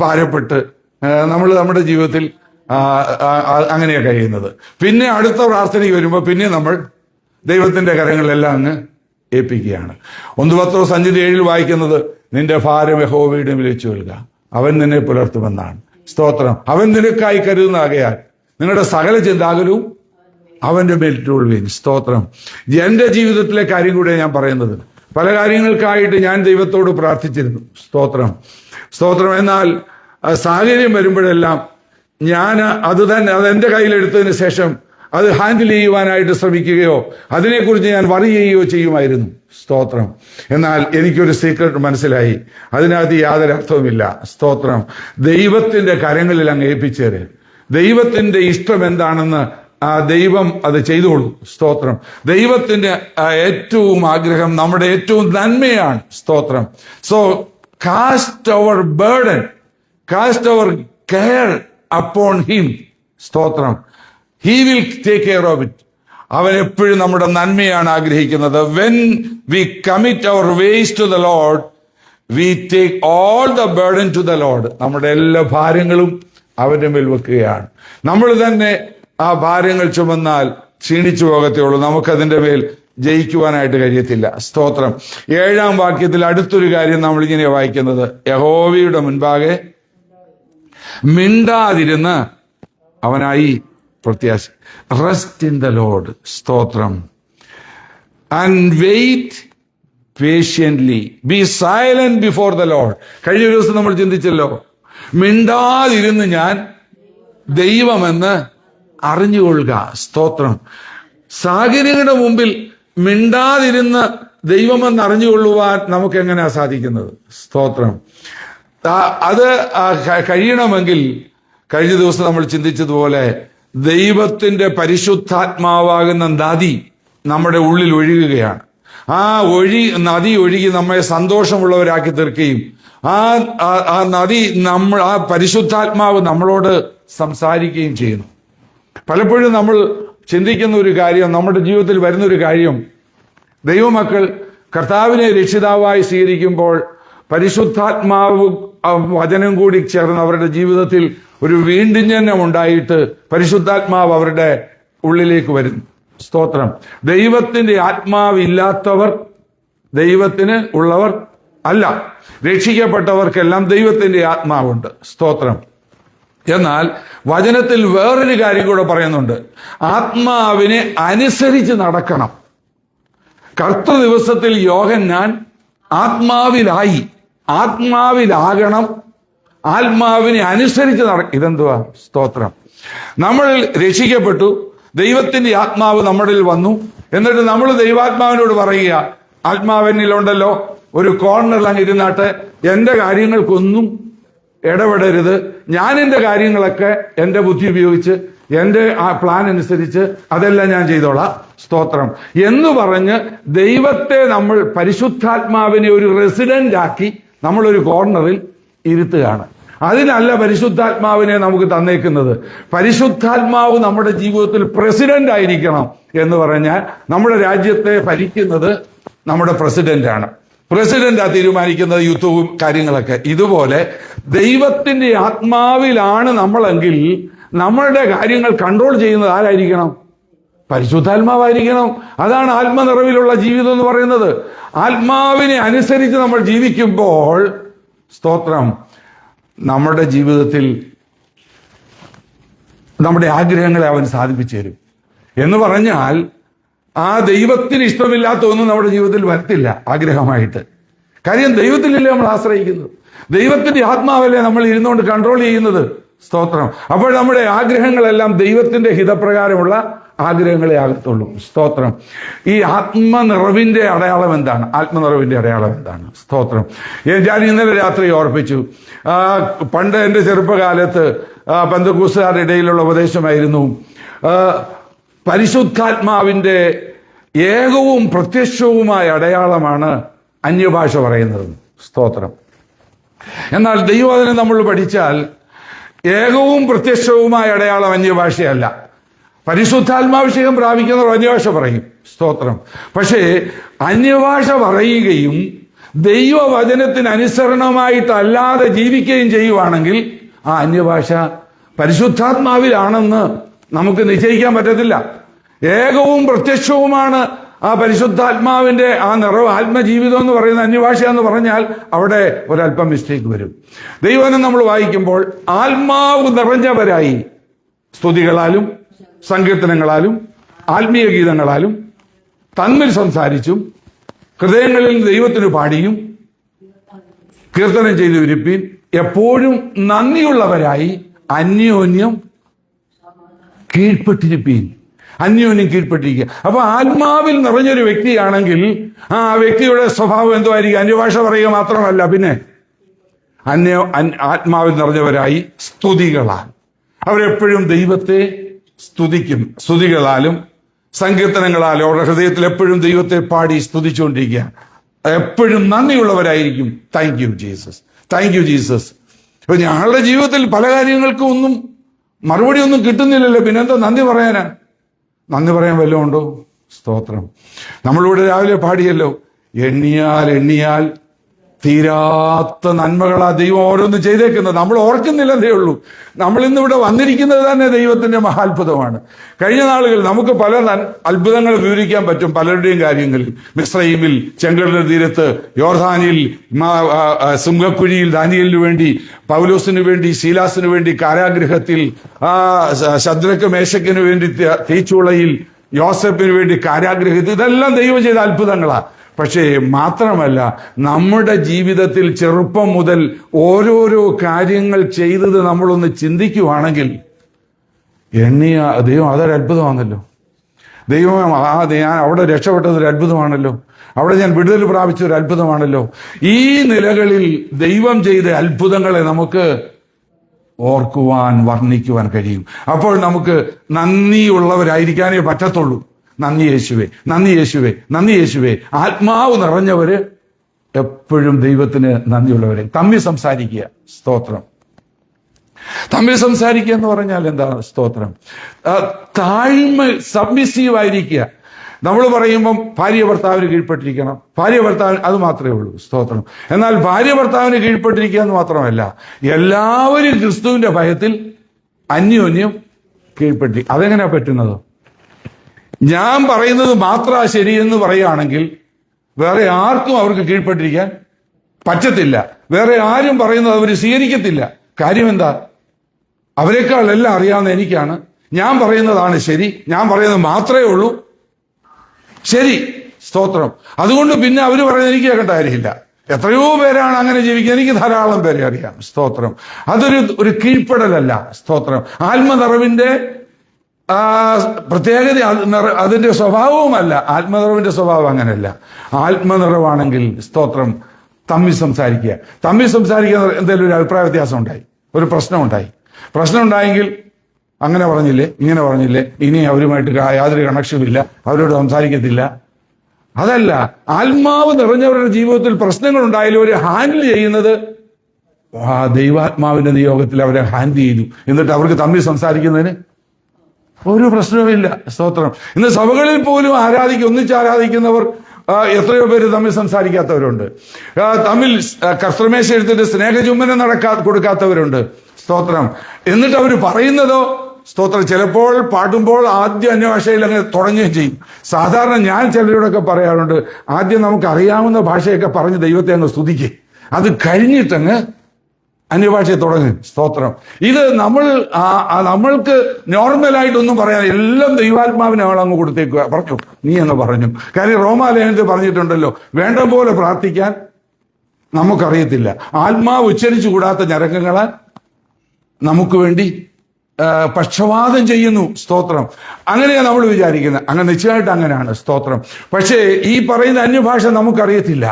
ഭാരപ്പെട്ട് നമ്മൾ നമ്മുടെ ജീവിതത്തിൽ അങ്ങനെയാണ് കഴിയുന്നത്. പിന്നെ അടുത്ത പ്രാർത്ഥനയ്ക്ക് വരുമ്പോൾ പിന്നെ നമ്മൾ ദൈവത്തിന്റെ കരങ്ങളിലെല്ലാം അങ്ങ് ഏൽപ്പിക്കുകയാണ്. 1 പത്രോസ് 5:7 വായിക്കുന്നത്, നിന്റെ ഭാരം യഹോവയുടെ മേൽ വെച്ചുകൊള്ളുക, അവൻ നിന്നെ പുലർത്തുമെന്നാണ്. സ്തോത്രം. അവൻ നിനക്കായി കരുതുന്നാകയാൽ നിങ്ങളുടെ സകല ചിന്താകുലവും അവന്റെ മേലിട്ടുകൊള്ളുകയും. സ്തോത്രം. എന്റെ ജീവിതത്തിലെ കാര്യം കൂടെ ഞാൻ പറയുന്നത്, പല കാര്യങ്ങൾക്കായിട്ട് ഞാൻ ദൈവത്തോട് പ്രാർത്ഥിച്ചിരുന്നു. സ്തോത്രം. സ്തോത്രം. എന്നാൽ സാഹചര്യം വരുമ്പോഴെല്ലാം ഞാൻ അത് എന്റെ കയ്യിലെടുത്തതിന് ശേഷം അത് ഹാൻഡിൽ ചെയ്യുവാനായിട്ട് ശ്രമിക്കുകയോ അതിനെക്കുറിച്ച് ഞാൻ വറി ചെയ്യുകയോ ചെയ്യുമായിരുന്നു. സ്തോത്രം. എന്നാൽ എനിക്കൊരു സീക്രട്ട് മനസ്സിലായി, അതിനകത്ത് യാതൊരു അർത്ഥവുമില്ല. സ്തോത്രം. ദൈവത്തിന്റെ കരങ്ങളിൽ അങ്ങ് ഏൽപ്പിച്ചേര്. ദൈവത്തിന്റെ ഇഷ്ടം എന്താണെന്ന് ദൈവം അത് ചെയ്തോളൂ. സ്തോത്രം. ദൈവത്തിന്റെ ഏറ്റവും ആഗ്രഹം നമ്മുടെ ഏറ്റവും നന്മയാണ്. സ്തോത്രം. So cast our burden, cast our care upon him. സ്തോത്രം. He will take care of it. അവൻ എപ്പോഴും നമ്മുടെ നന്മയാണ് ആഗ്രഹിക്കുന്നത്. When we commit our ways to the Lord, we take all the burden to the Lord. നമ്മുടെ എല്ലാ ഭാരങ്ങളും അവന്റെ മേൽ വെക്കുകയാണ്. നമ്മൾ തന്നെ ആ ഭാരങ്ങൾ ചുമന്നാൽ ക്ഷീണിച്ചു പോകത്തേ ഉള്ളൂ. നമുക്കതിന്റെ മേൽ ജയിക്കുവാനായിട്ട് കഴിയത്തില്ല. സ്തോത്രം. 7-ാം വാക്യത്തിൽ അടുത്തൊരു കാര്യം നമ്മൾ ഇങ്ങനെ വായിക്കുന്നത്, യഹോവയുടെ മുൻപാകെ മിണ്ടാതിരുന്ന് അവനായി പ്രത്യാശ. Rest in the lord. സ്തോത്രം. And wait patiently, be silent before the lord. കഴിഞ്ഞ ഒരു ദിവസം നമ്മൾ ചിന്തിച്ചല്ലോ, മിണ്ടാതിരുന്ന് ഞാൻ ദൈവമെന്ന് അറിഞ്ഞുകൊള്ളുക. സ്തോത്രം. സാഹചര്യങ്ങളുടെ മുമ്പിൽ മിണ്ടാതിരുന്ന് ദൈവമെന്ന് അറിഞ്ഞുകൊള്ളുവാൻ നമുക്ക് എങ്ങനെയാ സാധിക്കുന്നത്? സ്തോത്രം. അത് കഴിയണമെങ്കിൽ കഴിഞ്ഞ ദിവസം നമ്മൾ ചിന്തിച്ചതുപോലെ ദൈവത്തിന്റെ പരിശുദ്ധാത്മാവാകുന്ന നദി നമ്മുടെ ഉള്ളിൽ ഒഴുകുകയാണ്. ആ നദി ഒഴുകി നമ്മെ സന്തോഷമുള്ളവരാക്കി തീർക്കുകയും ആ നദി ആ പരിശുദ്ധാത്മാവ് നമ്മളോട് സംസാരിക്കുകയും ചെയ്യുന്നു. പലപ്പോഴും നമ്മൾ ചിന്തിക്കുന്ന ഒരു കാര്യം, നമ്മുടെ ജീവിതത്തിൽ വരുന്നൊരു കാര്യം, ദൈവമക്കൾ കർത്താവിനെ രക്ഷിതാവായി സ്വീകരിക്കുമ്പോൾ പരിശുദ്ധാത്മാവ് വചനം കൂടി ചേർന്ന് അവരുടെ ജീവിതത്തിൽ ഒരു വീണ്ടും ജനനം ഉണ്ടായിട്ട് പരിശുദ്ധാത്മാവ് അവരുടെ ഉള്ളിലേക്ക് വരുന്നു. സ്തോത്രം. ദൈവത്തിന്റെ ആത്മാവില്ലാത്തവർ ദൈവത്തിന് ഉള്ളവർ അല്ല. രക്ഷിക്കപ്പെട്ടവർക്കെല്ലാം ദൈവത്തിന്റെ ആത്മാവുണ്ട്. സ്തോത്രം. എന്നാൽ വചനത്തിൽ വേറൊരു കാര്യം കൂടെ പറയുന്നുണ്ട്, ആത്മാവിനെ അനുസരിച്ച് നടക്കണം. കർത്തൃ ദിവസത്തിൽ യോഹന്നാൻ ആത്മാവിലായി, ആത്മാവിലാകണം, ആത്മാവിനെ അനുസരിച്ച് ഇതെന്തുവാ? സ്തോത്രം. നമ്മൾ രക്ഷിക്കപ്പെട്ടു, ദൈവത്തിന്റെ ആത്മാവ് നമ്മളിൽ വന്നു, എന്നിട്ട് നമ്മൾ ദൈവാത്മാവിനോട് പറയുക, ആത്മാവെന്നിലുണ്ടല്ലോ, ഒരു കോർണറിൽ അങ്ങ് ഇരുന്നാട്ടെ, എന്റെ കാര്യങ്ങൾക്കൊന്നും ഇടപെടരുത്, ഞാൻ എന്റെ കാര്യങ്ങളൊക്കെ എന്റെ ബുദ്ധി ഉപയോഗിച്ച് എന്റെ ആ പ്ലാൻ അനുസരിച്ച് അതെല്ലാം ഞാൻ ചെയ്തോളാം. സ്തോത്രം എന്ന് പറഞ്ഞ് ദൈവത്തെ നമ്മൾ പരിശുദ്ധാത്മാവിനെ ഒരു റെസിഡന്റ് ആക്കി നമ്മളൊരു കോർണറിൽ ഇരുത്തുകയാണ്. അതിനല്ല പരിശുദ്ധാത്മാവിനെ നമുക്ക് തന്നേക്കുന്നത്. പരിശുദ്ധാത്മാവ് നമ്മുടെ ജീവിതത്തിൽ പ്രസിഡന്റ് ആയിരിക്കണം എന്ന് പറഞ്ഞാൽ നമ്മുടെ രാജ്യത്തെ ഭരിക്കുന്നത് നമ്മുടെ പ്രസിഡന്റാണ്. പ്രസിഡന്റാ തീരുമാനിക്കുന്നത് യുദ്ധവും കാര്യങ്ങളൊക്കെ. ഇതുപോലെ ദൈവത്തിന്റെ ആത്മാവിലാണ് നമ്മളെങ്കിൽ നമ്മളുടെ കാര്യങ്ങൾ കൺട്രോൾ ചെയ്യുന്നത് ആരായിരിക്കണം? പരിശുദ്ധാത്മാവായിരിക്കണം. അതാണ് ആത്മനിറവിലുള്ള ജീവിതം എന്ന് പറയുന്നത്. ആത്മാവിനെ അനുസരിച്ച് നമ്മൾ ജീവിക്കുമ്പോൾ, സ്തോത്രം, നമ്മുടെ ജീവിതത്തിൽ നമ്മുടെ ആഗ്രഹങ്ങളെ അവൻ സാധിപ്പിച്ചു തരും. എന്ന് പറഞ്ഞാൽ ആ ദൈവത്തിന് ഇഷ്ടമില്ലാത്ത ഒന്നും നമ്മുടെ ജീവിതത്തിൽ വരത്തില്ല ആഗ്രഹമായിട്ട്. കാര്യം ദൈവത്തിലല്ലേ നമ്മൾ ആശ്രയിക്കുന്നത്, ദൈവത്തിന്റെ ആത്മാവല്ലേ നമ്മൾ ഇരുന്നുകൊണ്ട് കൺട്രോൾ ചെയ്യുന്നത്. സ്തോത്രം. അപ്പോൾ നമ്മുടെ ആഗ്രഹങ്ങളെല്ലാം ദൈവത്തിന്റെ ഹിതപ്രകാരമുള്ള ആഗ്രഹങ്ങളെ ആകത്തുള്ളൂ. സ്തോത്രം. ഈ ആത്മനിറവിന്റെ അടയാളം എന്താണ്? ആത്മനിറവിന്റെ അടയാളം എന്താണ്? സ്തോത്രം. ഞാൻ ഇന്നലെ രാത്രി ഓർപ്പിച്ചു, പണ്ട് എൻ്റെ ചെറുപ്പകാലത്ത് പെന്തക്കോസ്തുകാരുടെ ഇടയിലുള്ള ഉപദേശമായിരുന്നു, പരിശുദ്ധാത്മാവിന്റെ ഏകവും പ്രത്യക്ഷവുമായ അടയാളമാണ് അന്യഭാഷ പറയുന്നത്. സ്തോത്രം. എന്നാൽ ദൈവവചനം നമ്മൾ പഠിച്ചാൽ ഏകവും പ്രത്യക്ഷവുമായ അടയാളം അന്യഭാഷയല്ല. പരിശുദ്ധാത്മാഭിഷേകം പ്രാപിക്കുന്നവർ അന്യഭാഷ പറയും. സ്തോത്രം. പക്ഷേ അന്യഭാഷ പറയുകയും ദൈവവചനത്തിന് അനുസരണമായിട്ടല്ലാതെ ജീവിക്കുകയും ചെയ്യുവാണെങ്കിൽ ആ അന്യഭാഷ പരിശുദ്ധാത്മാവിലാണെന്ന് നമുക്ക് നിശ്ചയിക്കാൻ പറ്റത്തില്ല. ഏകവും പ്രത്യക്ഷവുമാണ് ആ പരിശുദ്ധാത്മാവിന്റെ ആ നിറവ്, ആത്മജീവിതം എന്ന് പറയുന്ന അന്യഭാഷ എന്ന് പറഞ്ഞാൽ അവിടെ ഒരല്പം മിസ്റ്റേക്ക് വരും. ദൈവവചനം നമ്മൾ വായിക്കുമ്പോൾ ആത്മാവ് നിറഞ്ഞവരായി സ്തുതികളാലും സങ്കീർത്തനങ്ങളാലും ആത്മീയ ഗീതങ്ങളാലും തമ്മിൽ സംസാരിച്ചും ഹൃദയങ്ങളിൽ ദൈവത്തിന് പാടിയും കീർത്തനം ചെയ്തു വിരിപ്പീൻ, എപ്പോഴും നന്ദിയുള്ളവരായി അന്യോന്യം കീഴ്പ്പെട്ടിരിപ്പീൻ. അന്യോന്യം കീഴ്പ്പെട്ടിരിക്കുക. അപ്പൊ ആത്മാവിൽ നിറഞ്ഞൊരു വ്യക്തിയാണെങ്കിൽ ആ വ്യക്തിയുടെ സ്വഭാവം എന്തുമായിരിക്കും? അന്യഭാഷ പറയുക മാത്രമല്ല, പിന്നെ ആത്മാവിൽ നിറഞ്ഞവരായി സ്തുതികളാൽ അവരെപ്പോഴും ദൈവത്തെ സ്തുതിക്കും, സ്തുതികളാലും സങ്കീർത്തനങ്ങളാലും അവരുടെ ഹൃദയത്തിൽ എപ്പോഴും ദൈവത്തെ പാടി സ്തുതിച്ചുകൊണ്ടിരിക്കുക. എപ്പോഴും നന്ദിയുള്ളവരായിരിക്കും. Thank you Jesus, thank you Jesus. ഇപ്പൊ ഞങ്ങളുടെ ജീവിതത്തിൽ പല കാര്യങ്ങൾക്കും ഒന്നും മറുപടി ഒന്നും കിട്ടുന്നില്ലല്ലോ, പിന്നെന്താ നന്ദി പറയാനാ? നന്ദി പറയാൻ വല്ലതും ഉണ്ടോ? സ്തോത്രം. നമ്മളിവിടെ രാവിലെ പാടിയല്ലോ, എണ്ണിയാൽ എണ്ണിയാൽ തീരാത്ത നന്മകളാ ദൈവം ഓരോന്നും ചെയ്തേക്കുന്നത്. നമ്മൾ ഓർക്കുന്നില്ലെന്നേ ഉള്ളൂ. നമ്മൾ ഇന്നിവിടെ വന്നിരിക്കുന്നത് തന്നെ ദൈവത്തിന്റെ മഹാത്ഭുതമാണ്. കഴിഞ്ഞ നാളുകൾ നമുക്ക് പല അത്ഭുതങ്ങൾ വിവരിക്കാൻ പറ്റും പലരുടെയും കാര്യങ്ങളിൽ. മിസ്രയീമിൽ, ചെങ്കടൽ തീരത്ത്, യോർദാനിൽ, സിംഹക്കുഴിയിൽ ദാനിയേലിനു വേണ്ടി, പൗലോസിനു വേണ്ടി, ശീലാസിനു വേണ്ടി കാരാഗൃഹത്തിൽ, ശദ്രക്ക് മേശക്കിനു വേണ്ടി തീച്ചൂളയിൽ, യോസഫിനു വേണ്ടി കാരാഗൃഹത്തിൽ, ഇതെല്ലാം ദൈവം ചെയ്ത അത്ഭുതങ്ങളാ. പക്ഷേ മാത്രമല്ല, നമ്മുടെ ജീവിതത്തിൽ ചെറുപ്പം മുതൽ ഓരോരോ കാര്യങ്ങൾ ചെയ്തത് നമ്മളൊന്ന് ചിന്തിക്കുവാണെങ്കിൽ ദൈവം അതൊരു അത്ഭുതമാണല്ലോ. ദൈവം ഞാൻ അവിടെ രക്ഷപ്പെട്ടത് ഒരു അത്ഭുതമാണല്ലോ, അവിടെ ഞാൻ വിടുതൽ പ്രാപിച്ച ഒരു അത്ഭുതമാണല്ലോ. ഈ നിലകളിൽ ദൈവം ചെയ്ത അത്ഭുതങ്ങളെ നമുക്ക് ഓർക്കുവാൻ, വർണ്ണിക്കുവാൻ കഴിയും. അപ്പോൾ നമുക്ക് നന്ദിയുള്ളവരായിരിക്കാനേ പറ്റത്തുള്ളൂ. നന്ദി യേശുവേ, നന്ദി യേശുവേ, നന്ദി യേശുവേ. ആത്മാവ് നിറഞ്ഞവര് എപ്പോഴും ദൈവത്തിന് നന്ദിയുള്ളവരെ. തമ്മിൽ സംസാരിക്കുക, സ്തോത്രം. തമ്മിൽ സംസാരിക്കുക എന്ന് പറഞ്ഞാൽ എന്താ? സ്തോത്രം. താഴ്മ, സബ്മിസീവ് ആയിരിക്കുക. നമ്മൾ പറയുമ്പം ഭാര്യ ഭർത്താവിന് കീഴ്പ്പെട്ടിരിക്കണം, ഭാര്യ ഭർത്താവിന്, അത് മാത്രമേ ഉള്ളൂ. സ്തോത്രം. എന്നാൽ ഭാര്യ ഭർത്താവിന് കീഴ്പ്പെട്ടിരിക്കുക എന്ന് മാത്രമല്ല, എല്ലാവരും ക്രിസ്തുവിന്റെ ഭയത്തിൽ അന്യോന്യം കീഴ്പ്പെട്ടി. അതെങ്ങനെയാ പറ്റുന്നത്? ഞാൻ പറയുന്നത് മാത്രമാ ശരിയെന്ന് പറയുകയാണെങ്കിൽ വേറെ ആർക്കും അവർക്ക് കീഴ്പ്പെട്ടിരിക്കാൻ പറ്റത്തില്ല. വേറെ ആരും പറയുന്നത് അവർ സ്വീകരിക്കത്തില്ല. കാര്യം എന്താ? അവരെക്കാൾ എല്ലാം അറിയാവുന്ന എനിക്കാണ്. ഞാൻ പറയുന്നതാണ് ശരി, ഞാൻ പറയുന്നത് മാത്രമേ ഉള്ളൂ ശരി. സ്തോത്രം. അതുകൊണ്ട് പിന്നെ അവർ പറയുന്നത് എനിക്ക് കേൾക്കേണ്ട കാര്യമില്ല. എത്രയോ പേരാണ് അങ്ങനെ ജീവിക്കുക. എനിക്ക് ധാരാളം പേരെ അറിയാം. സ്തോത്രം. അതൊരു കീഴ്പ്പെടലല്ല. സ്തോത്രം. ആത്മനിറവിന്റെ പ്രത്യേകത അതിന്റെ സ്വഭാവവുമല്ല. ആത്മനിറവിന്റെ സ്വഭാവം അങ്ങനെയല്ല. ആത്മനിറവാണെങ്കിൽ സ്തോത്രം തമ്മിൽ സംസാരിക്കുക. തമ്മിൽ സംസാരിക്കുക എന്തെങ്കിലും ഒരു അഭിപ്രായ വ്യത്യാസം ഉണ്ടായി, ഒരു പ്രശ്നം ഉണ്ടായെങ്കിൽ അങ്ങനെ പറഞ്ഞില്ലേ, ഇങ്ങനെ പറഞ്ഞില്ലേ, ഇനി അവരുമായിട്ട് യാതൊരു കണക്ഷനും ഇല്ല, അവരോട് സംസാരിക്കത്തില്ല. അതല്ല, ആത്മാവ് നിറഞ്ഞവരുടെ ജീവിതത്തിൽ പ്രശ്നങ്ങൾ ഉണ്ടായാലും ഒരു ഹാൻഡിൽ ചെയ്യുന്നത് ദൈവാത്മാവിന്റെ നിയോഗത്തിൽ അവരെ ഹാൻഡിൽ ചെയ്തു. എന്നിട്ട് അവർക്ക് തമ്മിൽ സംസാരിക്കുന്നതിന് ഒരു പ്രശ്നവുമില്ല. സ്തോത്രം. ഇന്ന് സഭകളിൽ പോലും ഒന്നിച്ച് ആരാധിക്കുന്നവർ എത്രയോ പേര് തമ്മിൽ സംസാരിക്കാത്തവരുണ്ട്. തമ്മിൽ കർത്തൃമേശ എടുത്തിട്ട് സ്നേഹചുംബനം കൊടുക്കാത്തവരുണ്ട്. സ്തോത്രം. എന്നിട്ട് അവർ പറയുന്നതോ, സ്തോത്രം, ചിലപ്പോൾ പാടുമ്പോൾ ആദ്യം അന്യഭാഷയിൽ അങ്ങ് തുടങ്ങുകയും ചെയ്യും. സാധാരണ ഞാൻ ചിലരോടൊക്കെ പറയാറുണ്ട്, ആദ്യം നമുക്ക് അറിയാവുന്ന ഭാഷയൊക്കെ പറഞ്ഞ് ദൈവത്തെ അങ്ങ് സ്തുതിക്കുക, അത് കഴിഞ്ഞിട്ടങ്ങ് അന്യഭാഷയെ തുടങ്ങും. സ്തോത്രം. ഇത് നമ്മൾക്ക് നോർമലായിട്ടൊന്നും പറയാൻ, എല്ലാം ദൈവാത്മാവിനെ അങ്ങ് കൊടുത്തേക്കുക. പറഞ്ഞു, നീ അങ്ങ് പറഞ്ഞു. കാര്യം റോമാലേഖനത്തിൽ പറഞ്ഞിട്ടുണ്ടല്ലോ, വേണ്ട പോലെ പ്രാർത്ഥിക്കാൻ നമുക്കറിയത്തില്ല. ആത്മാവ് ഉച്ചരിച്ചു കൂടാത്ത ഞരക്കങ്ങളാൽ നമുക്ക് വേണ്ടി പക്ഷപാതം ചെയ്യുന്നു. സ്തോത്രം. അങ്ങനെയാണ് നമ്മൾ വിചാരിക്കുന്നത്. അങ്ങനെ നിശ്ചയമായിട്ട് അങ്ങനെയാണ്. സ്തോത്രം. പക്ഷേ ഈ പറയുന്ന അന്യഭാഷ നമുക്കറിയത്തില്ല.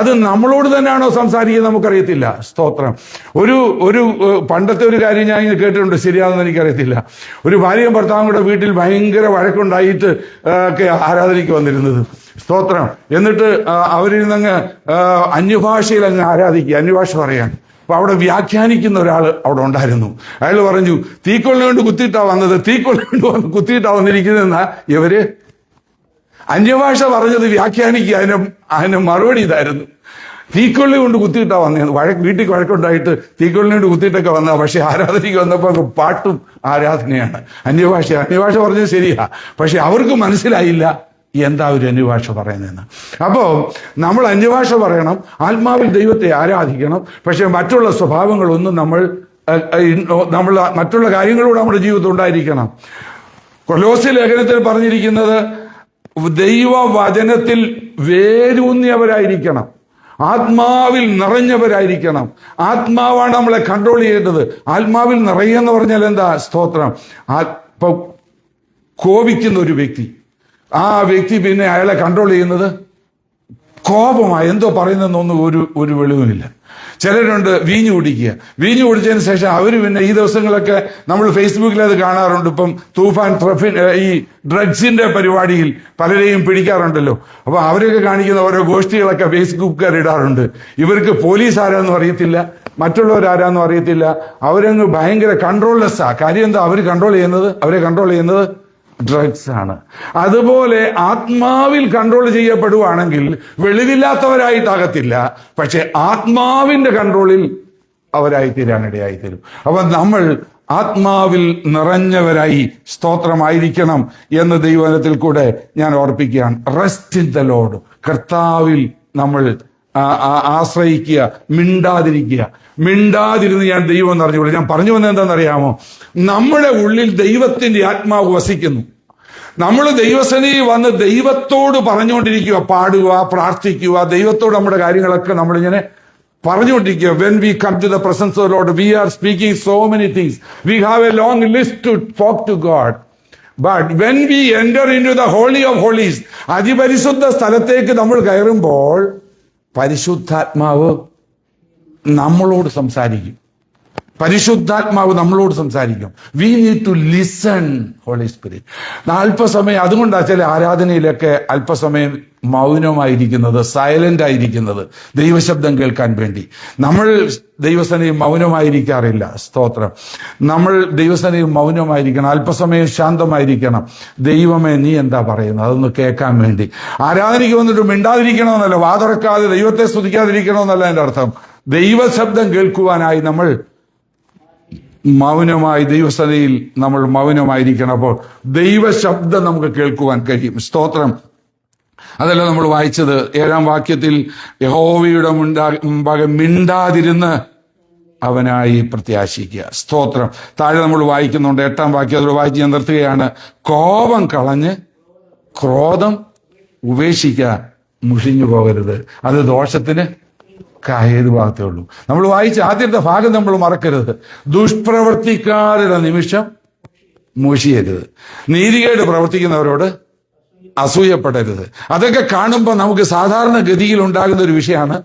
അത് നമ്മളോട് തന്നെയാണോ സംസാരിക്കുന്നത് നമുക്കറിയത്തില്ല. സ്തോത്രം. ഒരു പണ്ടത്തെ ഒരു കാര്യം ഞാൻ ഇങ്ങനെ കേട്ടിട്ടുണ്ട്, ശരിയാണെന്ന് എനിക്കറിയത്തില്ല. ഒരു ഭാര്യയും ഭർത്താവും കൂടെ വീട്ടിൽ ഭയങ്കര വഴക്കുണ്ടായിട്ട് ഒക്കെ ആരാധനയ്ക്ക് വന്നിരുന്നത്. സ്തോത്രം. എന്നിട്ട് അവരിന്നങ്ങ് അന്യഭാഷയിൽ അങ്ങ് ആരാധിക്കുക, അന്യഭാഷ പറയാൻ. അപ്പൊ അവിടെ വ്യാഖ്യാനിക്കുന്ന ഒരാൾ അവിടെ ഉണ്ടായിരുന്നു. അയാൾ പറഞ്ഞു, തീക്കൊള്ളി കൊണ്ട് കുത്തിയിട്ടാ വന്നത്, തീക്കൊള്ളി കൊണ്ട് കുത്തിയിട്ടാ വന്നിരിക്കുന്നതെന്നാ ഇവര് അന്യഭാഷ പറഞ്ഞത് വ്യാഖ്യാനിക്കുക. അതിന് മറുപടി ഇതായിരുന്നു, തീക്കൊള്ളി കൊണ്ട് കുത്തിയിട്ടാ വന്നത്. വീട്ടിൽ വഴക്കുണ്ടായിട്ട് തീക്കൊള്ളി കൊണ്ട് കുത്തിയിട്ടൊക്കെ വന്നതാ. പക്ഷെ ആരാധനയ്ക്ക് വന്നപ്പോൾ പാട്ടും ആരാധനയാണ്. അന്യഭാഷ പറഞ്ഞത് ശരിയാ, പക്ഷെ അവർക്ക് മനസ്സിലായില്ല എന്താ ഒരു അന്യഭാഷ പറയുന്നതെന്ന്. അപ്പോൾ നമ്മൾ അന്യഭാഷ പറയണം, ആത്മാവിൽ ദൈവത്തെ ആരാധിക്കണം. പക്ഷെ മറ്റുള്ള സ്വഭാവങ്ങളൊന്നും നമ്മൾ മറ്റുള്ള കാര്യങ്ങളോട് നമ്മുടെ ജീവിതത്തിൽ ഉണ്ടായിരിക്കണം. കൊലോസ്യ ലേഖനത്തിൽ പറഞ്ഞിരിക്കുന്നത് ദൈവവചനത്തിൽ വേരൂന്നിയവരായിരിക്കണം, ആത്മാവിൽ നിറഞ്ഞവരായിരിക്കണം. ആത്മാവാണ് നമ്മളെ കൺട്രോൾ ചെയ്യേണ്ടത്. ആത്മാവിൽ നിറയെന്ന് പറഞ്ഞാൽ എന്താ? സ്തോത്രം. ഇപ്പൊ കോപിക്കുന്ന ഒരു വ്യക്തി, ആ വ്യക്തി പിന്നെ അയാളെ കൺട്രോൾ ചെയ്യുന്നത് കോപമായി, എന്തോ പറയുന്നതെന്നൊന്നും ഒരു വെളിവുമില്ല. ചിലരുണ്ട് വീഞ്ഞു കുടിക്കുക. വീഞ്ഞു കുടിച്ചതിന് ശേഷം അവർ പിന്നെ ഈ ദിവസങ്ങളൊക്കെ നമ്മൾ ഫേസ്ബുക്കിൽ അത് കാണാറുണ്ട്. ഇപ്പം തൂഫാൻ ഈ ഡ്രഗ്സിന്റെ പരിപാടിയിൽ പലരെയും പിടിക്കാറുണ്ടല്ലോ. അപ്പൊ അവരൊക്കെ കാണിക്കുന്ന ഓരോ ഗോഷ്ഠികളൊക്കെ ഫേസ്ബുക്കുകാർ ഇടാറുണ്ട്. ഇവർക്ക് പോലീസ് ആരാന്നും അറിയത്തില്ല, മറ്റുള്ളവരാരാന്നും അറിയത്തില്ല. അവരങ്ങ് ഭയങ്കര കൺട്രോൾലെസ്സാ. കാര്യം എന്താ? അവരെ കൺട്രോൾ ചെയ്യുന്നത് ഡ്രഗ്സ് ആണ്. അതുപോലെ ആത്മാവിൽ കൺട്രോൾ ചെയ്യപ്പെടുവാണെങ്കിൽ വെളിവില്ലാത്തവരായിട്ടാകത്തില്ല, പക്ഷെ ആത്മാവിന്റെ കൺട്രോളിൽ അവരായി തീരാനിടയായിത്തീരും. അപ്പൊ നമ്മൾ ആത്മാവിൽ നിറഞ്ഞവരായി സ്തോത്രമായിരിക്കണം എന്ന് ദൈവവചനത്തിൽ കൂടെ ഞാൻ ഓർപ്പിക്കുകയാണ്. Rest in the lord. കർത്താവിൽ നമ്മൾ ആശ്രയിക്കുക, മിണ്ടാതിരുന്ന് ഞാൻ ദൈവം എന്ന് അറിഞ്ഞുള്ളൂ. ഞാൻ പറഞ്ഞു വന്നത് എന്താണെന്നറിയാമോ? നമ്മുടെ ഉള്ളിൽ ദൈവത്തിന്റെ ആത്മാവ് വസിക്കുന്നു. നമ്മൾ ദൈവസന്നിധിയിൽ വന്ന് ദൈവത്തോട് പറഞ്ഞുകൊണ്ടിരിക്കുക, പാടുക, പ്രാർത്ഥിക്കുക, ദൈവത്തോട് നമ്മുടെ കാര്യങ്ങളൊക്കെ നമ്മളിങ്ങനെ പറഞ്ഞുകൊണ്ടിരിക്കുക. When we come to the presence of the Lord, we are speaking so many things. We have a long list to talk to God. But when we enter into the holy of holies, അതിപരിശുദ്ധ സ്ഥലത്തേക്ക് നമ്മൾ കയറുമ്പോൾ പരിശുദ്ധാത്മാവ് നമ്മളോട് സംസാരിക്കും. We need to listen Holy Spirit. അല്പസമയം, അതുകൊണ്ടാണ് ചില ആരാധനയിലൊക്കെ അല്പസമയം മൗനമായിരിക്കുന്നത്, സൈലന്റ് ആയിരിക്കുന്നത്, ദൈവശബ്ദം കേൾക്കാൻ വേണ്ടി. നമ്മൾ ദൈവസന്നിധിയിൽ മൗനമായിരിക്കാറില്ല. സ്തോത്രം. നമ്മൾ ദൈവസന്നിധിയിൽ മൗനമായിരിക്കണം, അല്പസമയം ശാന്തമായിരിക്കണം. ദൈവമേ നീ എന്താ പറയുന്നത് അതൊന്ന് കേൾക്കാൻ വേണ്ടി. ആരാധനയ്ക്ക് വന്നിട്ട് മിണ്ടാതിരിക്കണമെന്നല്ല, വാതുറക്കാതെ ദൈവത്തെ സ്തുതിക്കാതിരിക്കണമെന്നല്ല എൻ്റെ അർത്ഥം. ദൈവശബ്ദം കേൾക്കുവാനായി നമ്മൾ മൗനമായി, ദൈവസന്നിധിയിൽ നമ്മൾ മൗനമായിരിക്കണം. അപ്പോൾ ദൈവശബ്ദം നമുക്ക് കേൾക്കുവാൻ കഴിയും. സ്തോത്രം. അതല്ല നമ്മൾ വായിച്ചത് 7-ാം വാക്യത്തിൽ, യഹോവയുടെ മുൻപാകെ മിണ്ടാതിരുന്ന് അവനായി പ്രത്യാശിക്കുക. സ്തോത്രം. താഴെ നമ്മൾ വായിക്കുന്നുണ്ട് 8-ാം വാക്യം, അതിൽ വായിച്ച് ഞാൻ നിർത്തുകയാണ്. കോപം കളഞ്ഞ് ക്രോധം ഉപേക്ഷിക്കുക, മുഷിഞ്ഞു പോകരുത്, അത് ദോഷത്തിന് ഏത് ഭാഗത്തേ ഉള്ളൂ. നമ്മൾ വായിച്ച ആദ്യത്തെ ഭാഗം നമ്മൾ മറക്കരുത്. ദുഷ്പ്രവർത്തിക്കാരുടെ നിമിഷം മുഷിയരുത്, നീതികേട് പ്രവർത്തിക്കുന്നവരോട് അസൂയപ്പെടരുത്. അതൊക്കെ കാണുമ്പോൾ നമുക്ക് സാധാരണ ഗതിയിൽ ഉണ്ടാകുന്ന ഒരു വിഷയമാണ്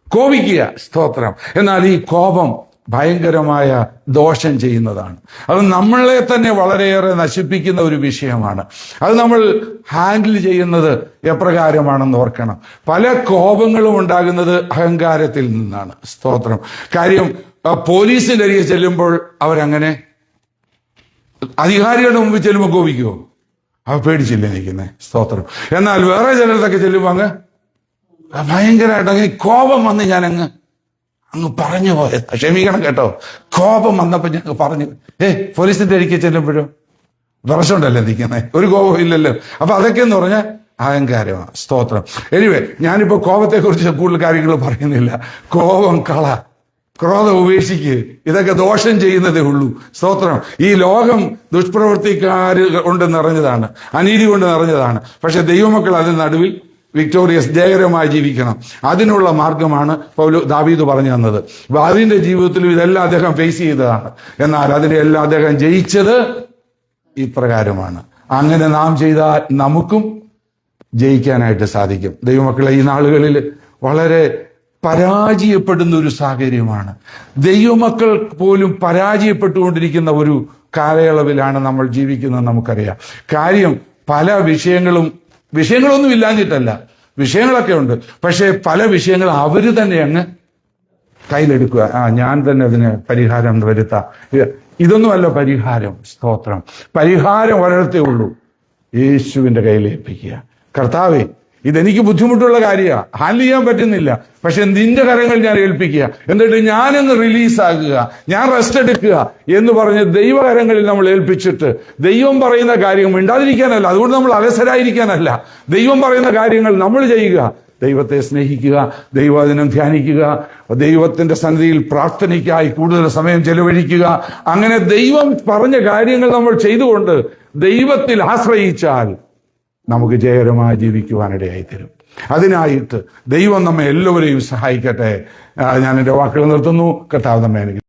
കോപിക്കുക. സ്തോത്രം. എന്നാൽ ഈ കോപം ഭയങ്കരമായ ദോഷം ചെയ്യുന്നതാണ്. അത് നമ്മളെ തന്നെ വളരെയേറെ നശിപ്പിക്കുന്ന ഒരു വിഷയമാണ്. അത് നമ്മൾ ഹാൻഡിൽ ചെയ്യുന്നത് എപ്രകാരമാണെന്ന് ഓർക്കണം. പല കോപങ്ങളും ഉണ്ടാകുന്നത് അഹങ്കാരത്തിൽ നിന്നാണ്. സ്തോത്രം. കാര്യം, പോലീസിന്റെ അരികെ ചെല്ലുമ്പോൾ അവരങ്ങനെ അധികാരികളുടെ മുമ്പിൽ ചെല്ലുമ്പോൾ കോപിക്കുമോ? അവ പേടിച്ചില്ലേ നിൽക്കുന്നേ? സ്തോത്രം. എന്നാൽ വേറെ ചിലർക്കൊക്കെ ചെല്ലുമ്പോൾ അങ്ങ് ഭയങ്കരമായിട്ട് അങ്ങനെ കോപം വന്ന് ഞാനങ്ങ് പറഞ്ഞു പോയത്. ക്ഷമിക്കണം കേട്ടോ. കോപം വന്നപ്പോൾ ഞങ്ങൾ പറഞ്ഞു, പോലീസിന്റെ അരികെ ചെല്ലുമ്പോഴും വിറച്ചുകൊണ്ടല്ലേ നിൽക്കുന്നത്, ഒരു കോപം ഇല്ലല്ലോ. അപ്പൊ അതൊക്കെ എന്ന് പറഞ്ഞാൽ അഹങ്കാരമാണ്. സ്തോത്രം. എനിവേ, ഞാനിപ്പോ കോപത്തെക്കുറിച്ച് കൂടുതൽ കാര്യങ്ങൾ പറയുന്നില്ല. കോപം ക്രോധം ഉപേക്ഷിക്കുക. ഇതൊക്കെ ദോഷം ചെയ്യുന്നതേ ഉള്ളൂ. സ്തോത്രം. ഈ ലോകം ദുഷ്പ്രവർത്തിക്കാര് കൊണ്ട് നിറഞ്ഞതാണ്, അനീതി കൊണ്ട് നിറഞ്ഞതാണ്. പക്ഷെ ദൈവമക്കൾ അതിന് നടുവിൽ വിക്ടോറിയസ്, ജയകരമായി ജീവിക്കണം. അതിനുള്ള മാർഗമാണ് ദാവീദ് പറഞ്ഞു തന്നത്. ദാവീദിന്റെ ജീവിതത്തിലും ഇതെല്ലാം അദ്ദേഹം ഫേസ് ചെയ്തതാണ്. എന്നാൽ അതിനെല്ലാം അദ്ദേഹം ജയിച്ചത് ഇപ്രകാരമാണ്. അങ്ങനെ നാം ചെയ്താൽ നമുക്കും ജയിക്കാനായിട്ട് സാധിക്കും. ദൈവമക്കളെ, ഈ നാളുകളിൽ വളരെ പരാജയപ്പെടുന്ന ഒരു സാഹചര്യമാണ്. ദൈവമക്കൾ പോലും പരാജയപ്പെട്ടുകൊണ്ടിരിക്കുന്ന ഒരു കാലയളവിലാണ് നമ്മൾ ജീവിക്കുന്നത്. നമുക്കറിയാം. കാര്യം, പല വിഷയങ്ങളൊന്നും ഇല്ലാഞ്ഞിട്ടല്ല, വിഷയങ്ങളൊക്കെ ഉണ്ട്. പക്ഷേ പല വിഷയങ്ങൾ അവർ തന്നെ അങ്ങ് കയ്യിലെടുക്കുക. ഞാൻ തന്നെ അതിന് പരിഹാരം വരുത്താം. ഇതൊന്നുമല്ല പരിഹാരം. സ്തോത്രം. പരിഹാരം ഒരിടത്തേ ഉള്ളൂ, യേശുവിന്റെ കയ്യിലേൽപ്പിക്കുക. കർത്താവേ, ഇതെനിക്ക് ബുദ്ധിമുട്ടുള്ള കാര്യമാണ്, ഹാൻഡിൽ ചെയ്യാൻ പറ്റുന്നില്ല, പക്ഷെ നിന്റെ കരങ്ങൾ ഞാൻ ഏൽപ്പിക്കുക, എന്നിട്ട് ഞാനൊന്ന് റിലീസാകുക, ഞാൻ റെസ്റ്റ് എടുക്കുക എന്ന് പറഞ്ഞ് ദൈവകരങ്ങളിൽ നമ്മൾ ഏൽപ്പിച്ചിട്ട് ദൈവം പറയുന്ന കാര്യങ്ങൾ മിണ്ടാതിരിക്കാനല്ല, അതുകൊണ്ട് നമ്മൾ അലസരായിരിക്കാനല്ല, ദൈവം പറയുന്ന കാര്യങ്ങൾ നമ്മൾ ചെയ്യുക. ദൈവത്തെ സ്നേഹിക്കുക, ദൈവവചനം ധ്യാനിക്കുക, ദൈവത്തിന്റെ സന്നിധിയിൽ പ്രാർത്ഥനയ്ക്കായി കൂടുതൽ സമയം ചെലവഴിക്കുക. അങ്ങനെ ദൈവം പറഞ്ഞ കാര്യങ്ങൾ നമ്മൾ ചെയ്തുകൊണ്ട് ദൈവത്തിൽ ആശ്രയിച്ചാൽ നമുക്ക് ജയകരമായി ജീവിക്കുവാനിടയായിത്തീരും. അതിനായിട്ട് ദൈവം നമ്മെ എല്ലാവരെയും സഹായിക്കട്ടെ. ഞാൻ എൻ്റെ വാക്കുകൾ നിർത്തുന്നു. കർത്താവ് നമ്മെ അനുഗ്രഹിക്കട്ടെ.